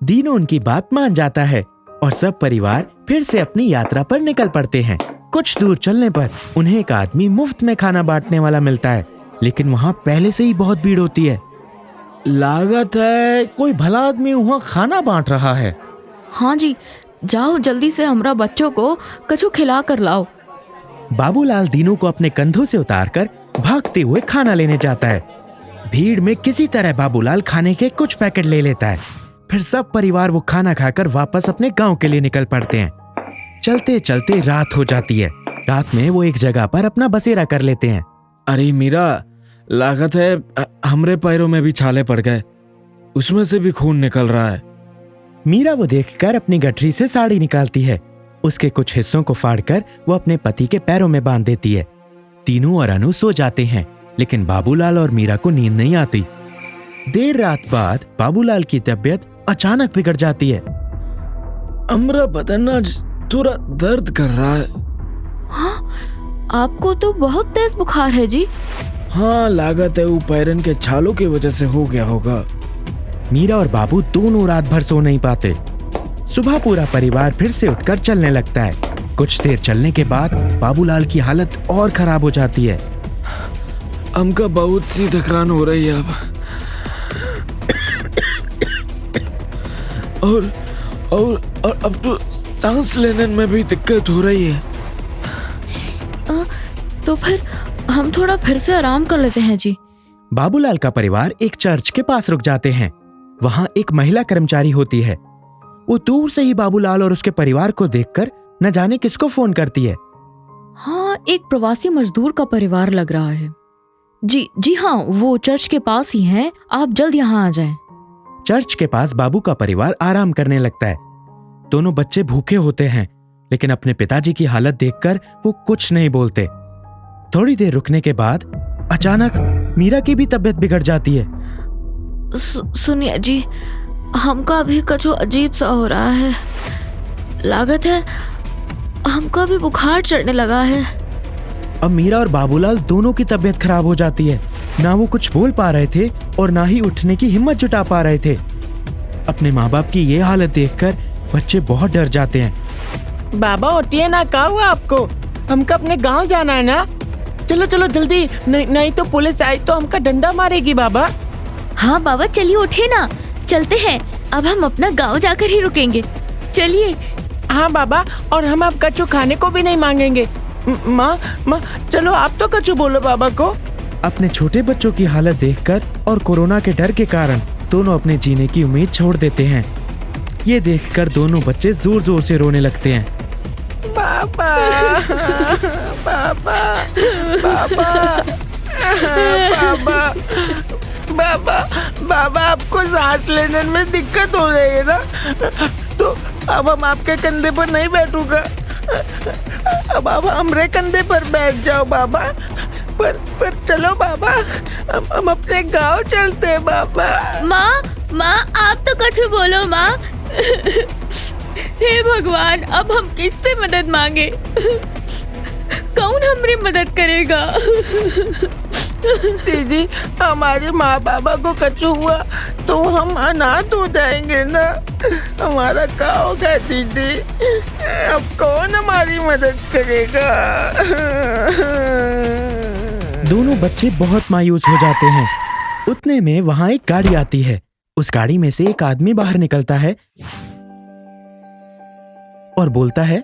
दीनू उनकी बात मान जाता है और सब परिवार फिर से अपनी यात्रा पर निकल पड़ते हैं। कुछ दूर चलने पर उन्हें एक आदमी मुफ्त में खाना बांटने वाला मिलता है, लेकिन वहाँ पहले से ही बहुत भीड़ होती है। लागत है कोई भला आदमी वहाँ खाना बांट रहा है। हाँ जी, जाओ जल्दी से हमरा बच्चों को कछु खिला कर लाओ। बाबूलाल दीनू को अपने कंधों से उतारकर भागते हुए खाना लेने जाता है। भीड़ में किसी तरह बाबूलाल खाने के कुछ पैकेट ले लेता है। फिर सब परिवार वो खाना खाकर वापस अपने गांव के लिए निकल पड़ते हैं। चलते चलते रात हो जाती है। रात में वो एक जगह पर अपना बसेरा कर लेते हैं। अरे मीरा, लागत है हमरे पैरों में भी छाले पड़ गए, उसमें से भी खून निकल रहा है। मीरा वो देखकर अपनी गठरी से साड़ी निकालती है। उसके कुछ हिस्सों को फाड़कर वो अपने पति के पैरों में बांध देती है। तीनू और अनु सो जाते हैं, लेकिन बाबूलाल और मीरा को नींद नहीं आती। देर रात बाद बाबूलाल की तबीयत अचानक बिगड़ जाती है। हमरा बदन आज थोड़ा दर्द कर रहा है। हाँ, आपको तो बहुत तेज बुखार है जी। हाँ, लागत है वो पैरन के छालों की वजह से हो गया होगा। मीरा और बाबू दोनों रात भर सो नहीं पाते। सुबह पूरा परिवार फिर से उठकर चलने लगता है। कुछ देर चलने के बाद बाबूलाल की हालत और खराब हो जाती है। हमका बहुत सी थकान हो रही है अब, और अब तो सांस लेने में भी दिक्कत हो रही है। तो फिर हम थोड़ा फिर से आराम कर लेते हैं जी। बाबूलाल का परिवार एक चर्च के पास रुक जाते हैं। वहाँ एक महिला कर्मचारी होती है। वो दूर से ही बाबूलाल और उसके परिवार को देखकर न जाने किसको फोन करती है। हाँ, एक प्रवासी मजदूर का परिवार लग रहा है। जी हाँ, वो चर्च के पास ही हैं। आप जल्द यहाँ आ जाएं। चर्च के पास बाबू का परिवार आराम करने लगता है। दोनों बच्चे भूखे होते हैं, लेकिन अपने पिताजी की हालत देखकर वो कुछ नहीं बोलते। थोड़ी देर रुकने के बाद अचानक मीरा की भी तबीयत बिगड़ जाती है। सुनिए जी, हमका अभी कछु अजीब सा हो रहा है। लागत है हमको अभी बुखार चढ़ने लगा है। अब मीरा और बाबूलाल दोनों की तबीयत खराब हो जाती है। ना वो कुछ बोल पा रहे थे और ना ही उठने की हिम्मत जुटा पा रहे थे। अपने माँ बाप की ये हालत देखकर बच्चे बहुत डर जाते हैं। बाबा उठिए ना, क्या हुआ आपको? हमको अपने गांव जाना है ना। चलो चलो जल्दी, नहीं तो पुलिस आई तो हमका डंडा मारेगी बाबा। हाँ बाबा चलिए उठे ना, चलते हैं। अब हम अपना गांव जाकर ही रुकेंगे, चलिए। हाँ बाबा, और हम अब कछु खाने को भी नहीं मांगेंगे। माँ चलो आप तो कछु बोलो बाबा को। अपने छोटे बच्चों की हालत देखकर और कोरोना के डर के कारण दोनों अपने जीने की उम्मीद छोड़ देते हैं। ये देखकर दोनों बच्चे जोर जोर से रोने लगते हैं। पापा पापा पापा पापा बाबा बाबा, आपको सांस लेने में दिक्कत हो रही है ना, तो अब हम आपके कंधे पर नहीं बैठूंगा। अब आप हमरे कंधे पर बैठ जाओ बाबा। पर चलो बाबा, हम अपने गांव चलते हैं बाबा। माँ आप तो कछु बोलो माँ। हे भगवान, अब हम किससे मदद मांगे? कौन हमारी मदद करेगा? दीदी, हमारे माँ बाबा को कछु हुआ तो हम अनाथ हो जाएंगे ना। हमारा क्या होगा दीदी? अब कौन हमारी मदद करेगा? दोनों बच्चे बहुत मायूस हो जाते हैं। उतने में वहाँ एक गाड़ी आती है। उस गाड़ी में से एक आदमी बाहर निकलता है और बोलता है,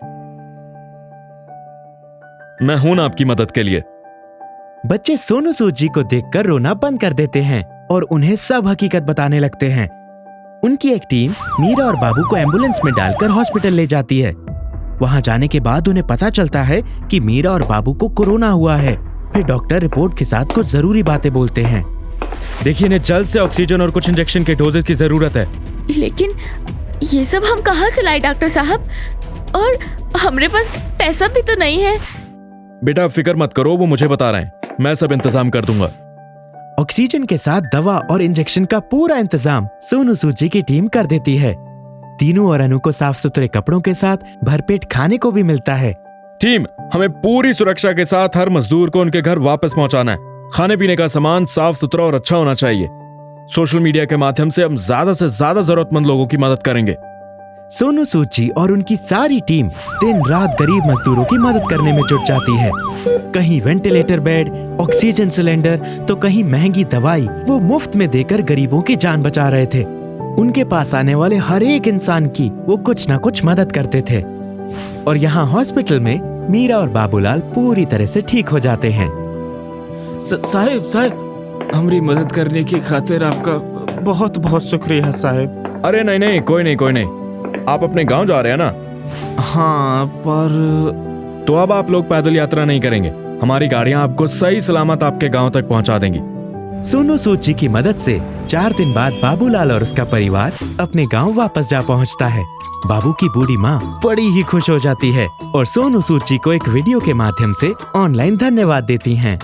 मैं हूं ना आपकी मदद के लिए। बच्चे सोनू सूद जी को देखकर रोना बंद कर देते हैं और उन्हें सब हकीकत बताने लगते हैं। उनकी एक टीम मीरा और बाबू को एम्बुलेंस में डालकर हॉस्पिटल ले जाती है। वहां जाने के बाद उन्हें पता चलता है कि मीरा और बाबू को कोरोना हुआ है। फिर डॉक्टर रिपोर्ट के साथ कुछ जरूरी बातें बोलते हैं। देखिए, इन्हें जल्द से ऑक्सीजन और कुछ इंजेक्शन के डोजेस की जरूरत है। लेकिन ये सब हम कहाँ से लाए डॉक्टर साहब? और हमारे पास पैसा भी तो नहीं है। बेटा फिक्र मत करो, वो मुझे बता रहे हैं, मैं सब इंतजाम कर दूंगा। ऑक्सीजन के साथ दवा और इंजेक्शन का पूरा इंतजाम सोनू सूद जी की टीम कर देती है। तीनू और अनु को साफ सुथरे कपड़ों के साथ भरपेट खाने को भी मिलता है। टीम, हमें पूरी सुरक्षा के साथ हर मजदूर को उनके घर वापस पहुंचाना है। खाने पीने का सामान साफ सुथरा और अच्छा होना चाहिए। सोशल मीडिया के माध्यम से हम ज्यादा से ज्यादा जरूरतमंद लोगों की मदद करेंगे। सोनू सूद जी और उनकी सारी टीम दिन रात गरीब मजदूरों की मदद करने में जुट जाती है। कहीं वेंटिलेटर बेड, ऑक्सीजन सिलेंडर, तो कहीं महंगी दवाई वो मुफ्त में देकर गरीबों की जान बचा रहे थे। उनके पास आने वाले हर एक इंसान की वो कुछ ना कुछ मदद करते थे। और यहाँ हॉस्पिटल में मीरा और बाबूलाल पूरी तरह से ठीक हो जाते हैं। साहिब, हमारी मदद करने की खातिर आपका बहुत बहुत शुक्रिया साहिब। अरे नहीं, कोई नहीं। आप अपने गांव जा रहे हैं ना? हाँ, पर तो अब आप लोग पैदल यात्रा नहीं करेंगे। हमारी गाड़ियां आपको सही सलामत आपके गांव तक पहुंचा देंगी। सोनू सूद जी की मदद से 4 दिन बाद बाबूलाल और उसका परिवार अपने गांव वापस जा पहुंचता है। बाबू की बूढ़ी माँ बड़ी ही खुश हो जाती है और सोनू सूद जी को एक वीडियो के माध्यम से ऑनलाइन धन्यवाद देती हैं।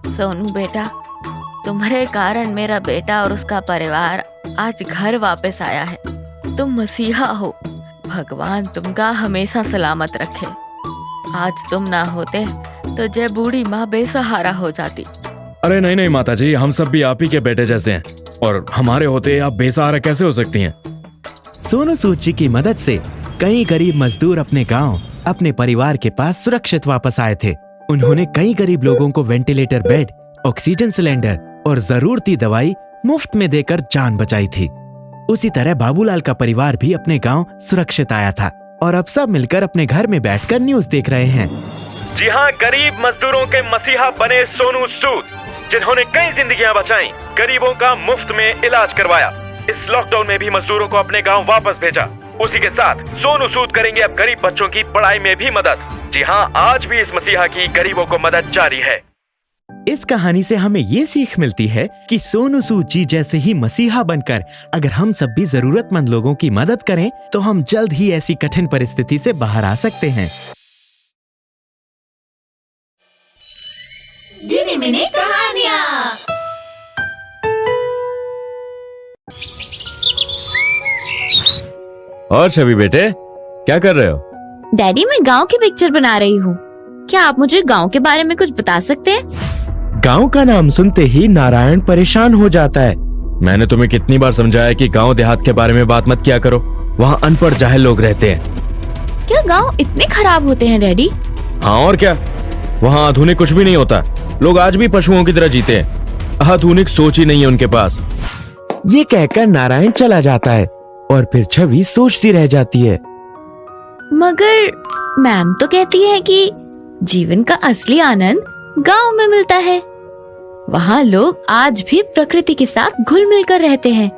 सोनू बेटा, तुम्हारे कारण मेरा बेटा और उसका परिवार आज घर वापस आया है। तुम मसीहा हो, भगवान तुमका हमेशा सलामत रखे। आज तुम ना होते तो जय बूढ़ी माँ बेसहारा हो जाती। अरे नहीं माता जी, हम सब भी आप ही के बेटे जैसे हैं, और हमारे होते आप बेसहारा कैसे हो सकती हैं? सोनू सूद जी की मदद से कई गरीब मजदूर अपने गांव, अपने परिवार के पास सुरक्षित वापस आए थे। उन्होंने कई गरीब लोगों को वेंटिलेटर बेड, ऑक्सीजन सिलेंडर और जरूरती दवाई मुफ्त में देकर जान बचाई थी। उसी तरह बाबूलाल का परिवार भी अपने गांव सुरक्षित आया था और अब सब मिलकर अपने घर में बैठकर न्यूज़ देख रहे हैं। जी हाँ, गरीब मजदूरों के मसीहा बने सोनू सूद, जिन्होंने कई जिंदगियां बचाई, गरीबों का मुफ्त में इलाज करवाया। इस लॉकडाउन में भी मजदूरों को अपने गांव वापस भेजा। उसी के साथ सोनू सूद करेंगे अब गरीब बच्चों की पढ़ाई में भी मदद। जी हाँ, आज भी इस मसीहा की गरीबों को मदद जारी है। इस कहानी से हमें ये सीख मिलती है कि सोनू सूद जी जैसे ही मसीहा बनकर अगर हम सब भी जरूरतमंद लोगों की मदद करें तो हम जल्द ही ऐसी कठिन परिस्थिति से बाहर आ सकते हैं। मिनी कहानियाँ। और छवि बेटे, क्या कर रहे हो? डैडी, मैं गांव की पिक्चर बना रही हूँ। क्या आप मुझे गांव के बारे में कुछ बता सकते हैं? गांव का नाम सुनते ही नारायण परेशान हो जाता है। मैंने तुम्हें कितनी बार समझाया कि गांव देहात के बारे में बात मत किया करो, वहाँ अनपढ़ जाहिल लोग रहते हैं। क्या गांव इतने खराब होते हैं डैडी? हाँ और क्या, वहाँ आधुनिक कुछ भी नहीं होता। लोग आज भी पशुओं की तरह जीते हैं। आधुनिक सोच ही नहीं है उनके पास। ये कहकर नारायण चला जाता है और फिर छवि सोचती रह जाती है। मगर मैम तो कहती है कि जीवन का असली आनंद गांव में मिलता है। वहाँ लोग आज भी प्रकृति के साथ घुल मिल कर रहते हैं।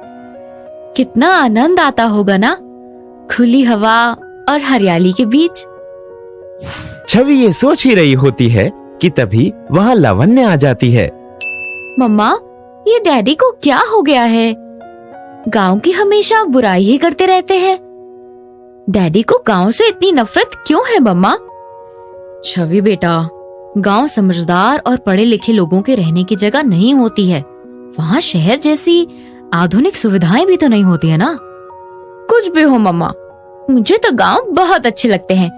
कितना आनंद आता होगा ना, खुली हवा और हरियाली के बीच। छवि ये सोच ही रही होती है कि तभी वहाँ लावण्य आ जाती है। मम्मा, ये डैडी को क्या हो गया है? गांव की हमेशा बुराई ही करते रहते हैं। डैडी को गांव से इतनी नफरत क्यों है मम्मा? छवि बेटा, गांव समझदार और पढ़े लिखे लोगों के रहने की जगह नहीं होती है। वहाँ शहर जैसी आधुनिक सुविधाएं भी तो नहीं होती है ना। कुछ भी हो मम्मा, मुझे तो गांव बहुत अच्छे लगते हैं।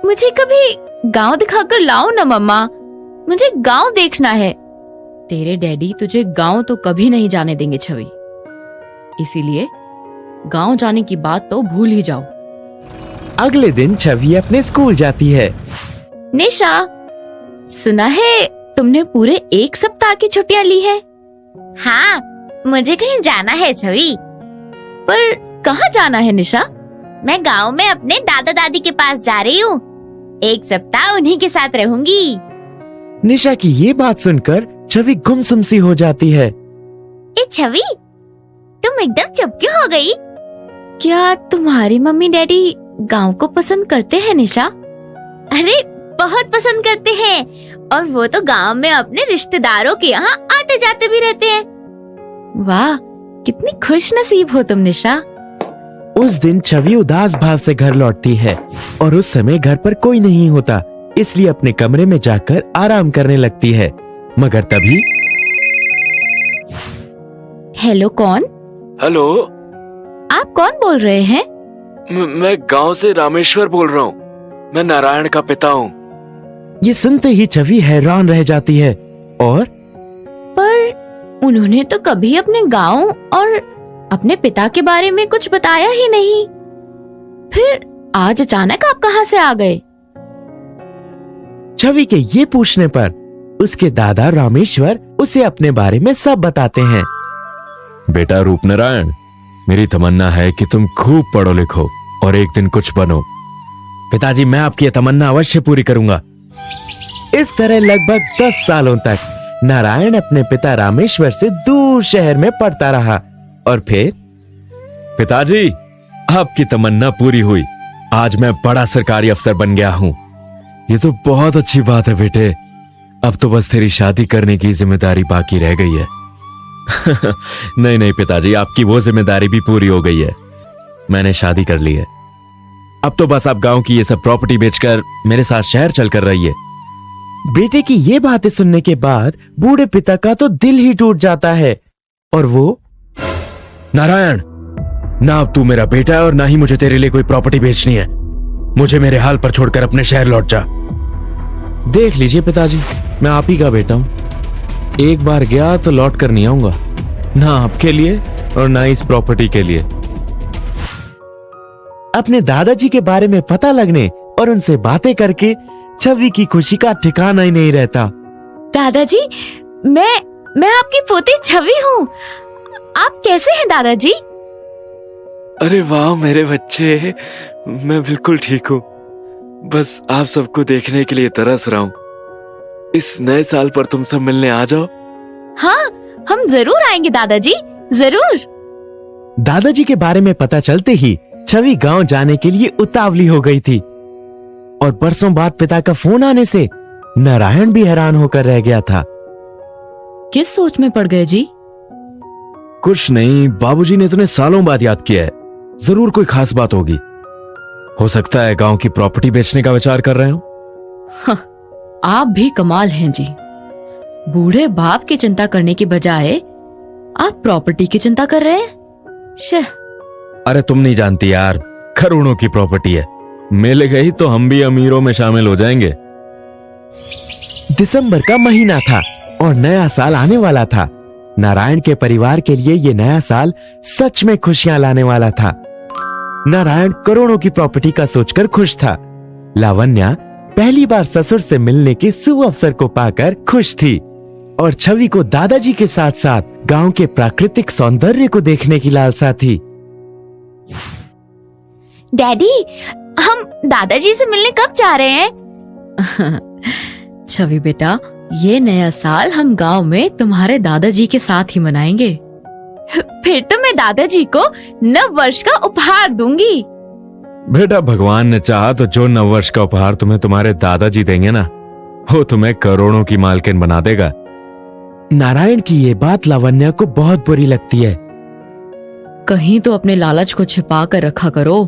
मुझे कभी गांव दिखाकर लाओ ना मम्मा, मुझे गांव देखना है। तेरे डैडी तुझे गांव तो कभी नहीं जाने देंगे छवि, इसीलिए गांव जाने की बात तो भूल ही जाओ। अगले दिन छवि अपने स्कूल जाती है। निशा, सुना है तुमने पूरे 1 सप्ताह की छुट्टियां ली है? हाँ, मुझे कहीं जाना है छवि। पर कहाँ जाना है निशा? मैं गांव में अपने दादा दादी के पास जा रही हूँ। 1 सप्ताह उन्हीं के साथ रहूंगी। निशा की ये बात सुनकर छवि गुमसुम सी हो जाती है। ए छवि, तुम एकदम चुप क्यों हो गई? क्या तुम्हारी मम्मी डैडी गांव को पसंद करते हैं निशा? अरे बहुत पसंद करते हैं, और वो तो गांव में अपने रिश्तेदारों के यहाँ आते जाते भी रहते हैं। वाह, कितनी खुश नसीब हो तुम निशा। उस दिन छवि उदास भाव से घर लौटती है और उस समय घर पर कोई नहीं होता, इसलिए अपने कमरे में जाकर आराम करने लगती है। मगर तभी हेलो, कौन? हेलो, आप कौन बोल रहे हैं? मैं गांव से रामेश्वर बोल रहा हूँ। मैं नारायण का पिता हूँ। ये सुनते ही छवि हैरान रह जाती है। और पर उन्होंने तो कभी अपने गांव और अपने पिता के बारे में कुछ बताया ही नहीं। फिर आज अचानक आप कहाँ से आ गए? छवि के ये पूछने पर उसके दादा रामेश्वर उसे अपने बारे में सब बताते हैं। बेटा रूपनारायण, मेरी तमन्ना है कि तुम खूब पढ़ो लिखो और एक दिन कुछ बनो। पिताजी, मैं आपकी तमन्ना अवश्य पूरी करूंगा। इस तरह लगभग 10 सालों तक नारायण अपने पिता रामेश्वर से दूर शहर में पढ़ता रहा और फिर पिताजी, आपकी तमन्ना पूरी हुई। आज मैं बड़ा सरकारी अफसर बन गया हूँ। ये तो बहुत अच्छी बात है बेटे। अब तो बस तेरी शादी करने की जिम्मेदारी बाकी रह गई है। नहीं नहीं पिताजी, आपकी वो जिम्मेदारी भी पूरी हो गई है। मैंने शादी कर ली है। अब तो बस आप गांव की ये सब प्रॉपर्टी बेचकर मेरे साथ शहर चल कर रहिए। बेटे की ये बातें सुनने के बाद बूढ़े पिता का तो दिल ही टूट जाता है और वो, नारायण, ना अब तू मेरा बेटा है और ना ही मुझे तेरे लिए कोई प्रॉपर्टी बेचनी है। मुझे मेरे हाल पर छोड़कर अपने शहर लौट जा। देख लीजिए पिताजी, मैं आप ही का बेटा हूँ। एक बार गया तो लौट कर नहीं आऊंगा, ना आपके लिए और ना इस प्रॉपर्टी के लिए। अपने दादाजी के बारे में पता लगने और उनसे बातें करके छवि की खुशी का ठिकाना ही नहीं रहता। दादाजी, मैं आपकी पोती छवि हूँ। आप कैसे हैं दादाजी? अरे वाह मेरे बच्चे, मैं बिल्कुल ठीक हूँ। बस आप सबको देखने के लिए तरस रहा हूँ। इस नए साल पर तुम सब मिलने आ जाओ। हाँ, हम जरूर आएंगे दादाजी, जरूर। दादाजी के बारे में पता चलते ही छवि गांव जाने के लिए उतावली हो गई थी और बरसों बाद पिता का फोन आने से नारायण भी हैरान होकर रह गया था। किस सोच में पड़ गए जी? कुछ नहीं, बाबूजी ने इतने सालों बाद याद किया है। जरूर कोई खास बात होगी। हो सकता है गांव की प्रॉपर्टी बेचने का विचार कर रहे हो। आप भी कमाल हैं जी। बूढ़े बाप की चिंता करने की बजाय आप प्रॉपर्टी की चिंता कर रहे हैं। शे। अरे तुम नहीं जानती यार, करोड़ों की प्रॉपर्टी है। मिल गई तो हम भी अमीरों में शामिल हो जाएंगे। दिसंबर का महीना था और नया साल आने वाला था। नारायण के परिवार के लिए ये नया साल सच में खुशियां लाने वाला था। नारायण करोड़ों की प्रॉपर्टी का सोचकर खुश था। लावण्या पहली बार ससुर से मिलने के सुअवसर को पाकर खुश थी और छवि को दादाजी के साथ साथ गांव के प्राकृतिक सौंदर्य को देखने की लालसा थी। डैडी, हम दादाजी से मिलने कब जा रहे हैं? छवि बेटा, ये नया साल हम गांव में तुम्हारे दादाजी के साथ ही मनाएंगे। फिर तो मैं दादाजी को नव वर्ष का उपहार दूंगी। बेटा, भगवान ने चाहा तो जो नववर्ष का उपहार तुम्हें तुम्हारे दादाजी देंगे ना, वो तुम्हें करोड़ों की मालकिन बना देगा। नारायण की ये बात लावण्या को बहुत बुरी लगती है। कहीं तो अपने लालच को छिपा कर रखा करो।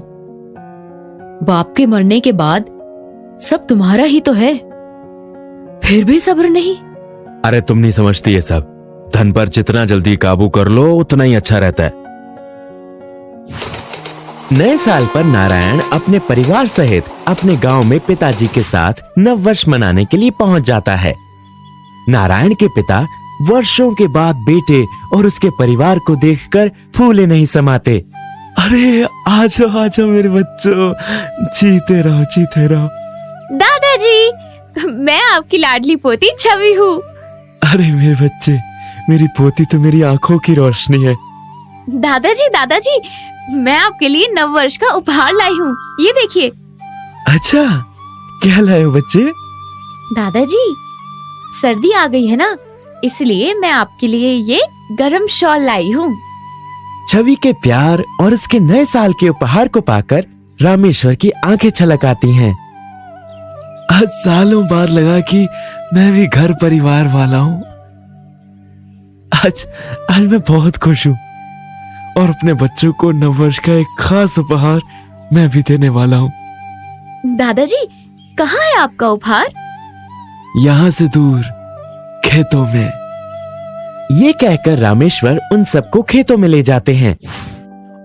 बाप के मरने के बाद सब तुम्हारा ही तो है, फिर भी सब्र नहीं। अरे तुम नहीं समझती ये सब। धन पर जितना जल्दी काबू कर लो उतना ही अच्छा रहता है। नए साल पर नारायण अपने परिवार सहित अपने गांव में पिताजी के साथ नव वर्ष मनाने के लिए पहुंच जाता है। नारायण के पिता वर्षों के बाद बेटे और उसके परिवार को देखकर फूले नहीं समाते। अरे आजो आजो मेरे बच्चों, जीते रहो जीते रहो। दादाजी, मैं आपकी लाडली पोती छवि हूँ। अरे मेरे बच्चे, मेरी पोती तो मेरी आंखों की रोशनी है। दादाजी दादाजी, मैं आपके लिए नव वर्ष का उपहार लाई हूँ, ये देखिए। अच्छा, क्या लाए हो बच्चे? दादाजी, सर्दी आ गई है ना, इसलिए मैं आपके लिए ये गरम शॉल लाई हूँ। छवि के प्यार और उसके नए साल के उपहार को पाकर रामेश्वर की आंखें छलक आती हैं। आज सालों बाद लगा कि मैं भी घर परिवार वाला हूँ। आज मैं बहुत खुश हूँ और अपने बच्चों को नववर्ष का एक खास उपहार मैं भी देने वाला हूँ। दादाजी, कहाँ है आपका उपहार? यहाँ से दूर खेतों में। ये कहकर रामेश्वर उन सबको खेतों में ले जाते हैं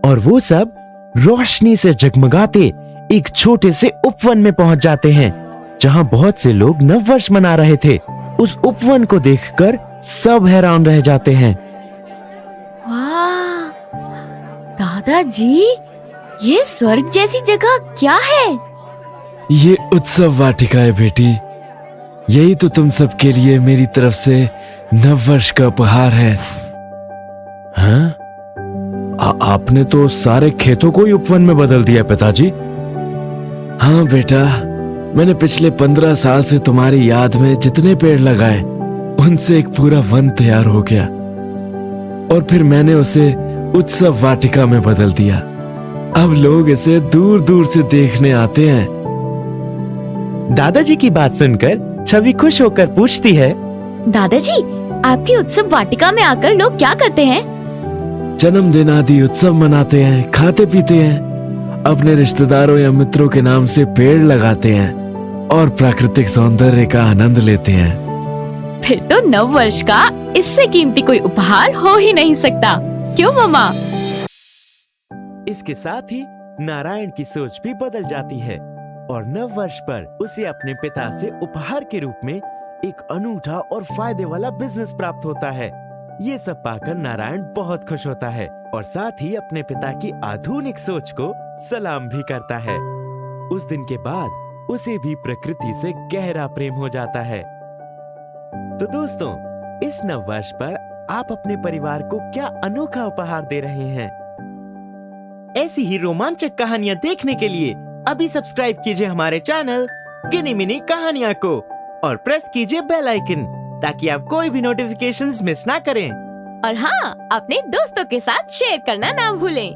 और वो सब रोशनी से जगमगाते एक छोटे से उपवन में पहुंच जाते हैं, जहां बहुत से लोग नववर्ष मना रहे थे। उस उपवन को देखकर सब हैरान रह जाते हैं। वाह, दादाजी, ये स्वर्ग जैसी जगह क्या है? ये उत्सव वाटिका है बेटी। यही तो तुम सबके लिए मेरी तरफ से नववर्ष का उपहार है। हाँ? आपने तो सारे खेतों को ही उपवन में बदल दिया पिताजी। हाँ बेटा, मैंने पिछले 15 साल से तुम्हारी याद में जितने पेड़ लगाए उनसे एक पूरा वन तैयार हो गया और फिर मैंने उसे उत्सव वाटिका में बदल दिया। अब लोग इसे दूर दूर से देखने आते हैं। दादाजी की बात सुनकर छवि खुश होकर पूछती है, दादाजी, आपकी उत्सव वाटिका में आकर लोग क्या करते हैं? जन्मदिन आदि उत्सव मनाते हैं, खाते पीते हैं, अपने रिश्तेदारों या मित्रों के नाम से पेड़ लगाते हैं और प्राकृतिक सौंदर्य का आनंद लेते हैं। फिर तो नव वर्ष का इससे कीमती कोई उपहार हो ही नहीं सकता, क्यों मामा? इसके साथ ही नारायण की सोच भी बदल जाती है और नव वर्ष पर उसे अपने पिता से उपहार के रूप में एक अनूठा और फायदे वाला बिजनेस प्राप्त होता है। ये सब पाकर नारायण बहुत खुश होता है और साथ ही अपने पिता की आधुनिक सोच को सलाम भी करता है। उस दिन के बाद उसे भी प्रकृति से गहरा प्रेम हो जाता है। तो दोस्तों, इस नव वर्ष पर आप अपने परिवार को क्या अनोखा उपहार दे रहे हैं? ऐसी ही रोमांचक कहानियां देखने के लिए अभी सब्सक्राइब कीजिए हमारे चैनल गिनी मिनी कहानियां को और प्रेस कीजिए बेल आइकन ताकि आप कोई भी नोटिफिकेशंस मिस ना करें। और हाँ, अपने दोस्तों के साथ शेयर करना ना भूलें।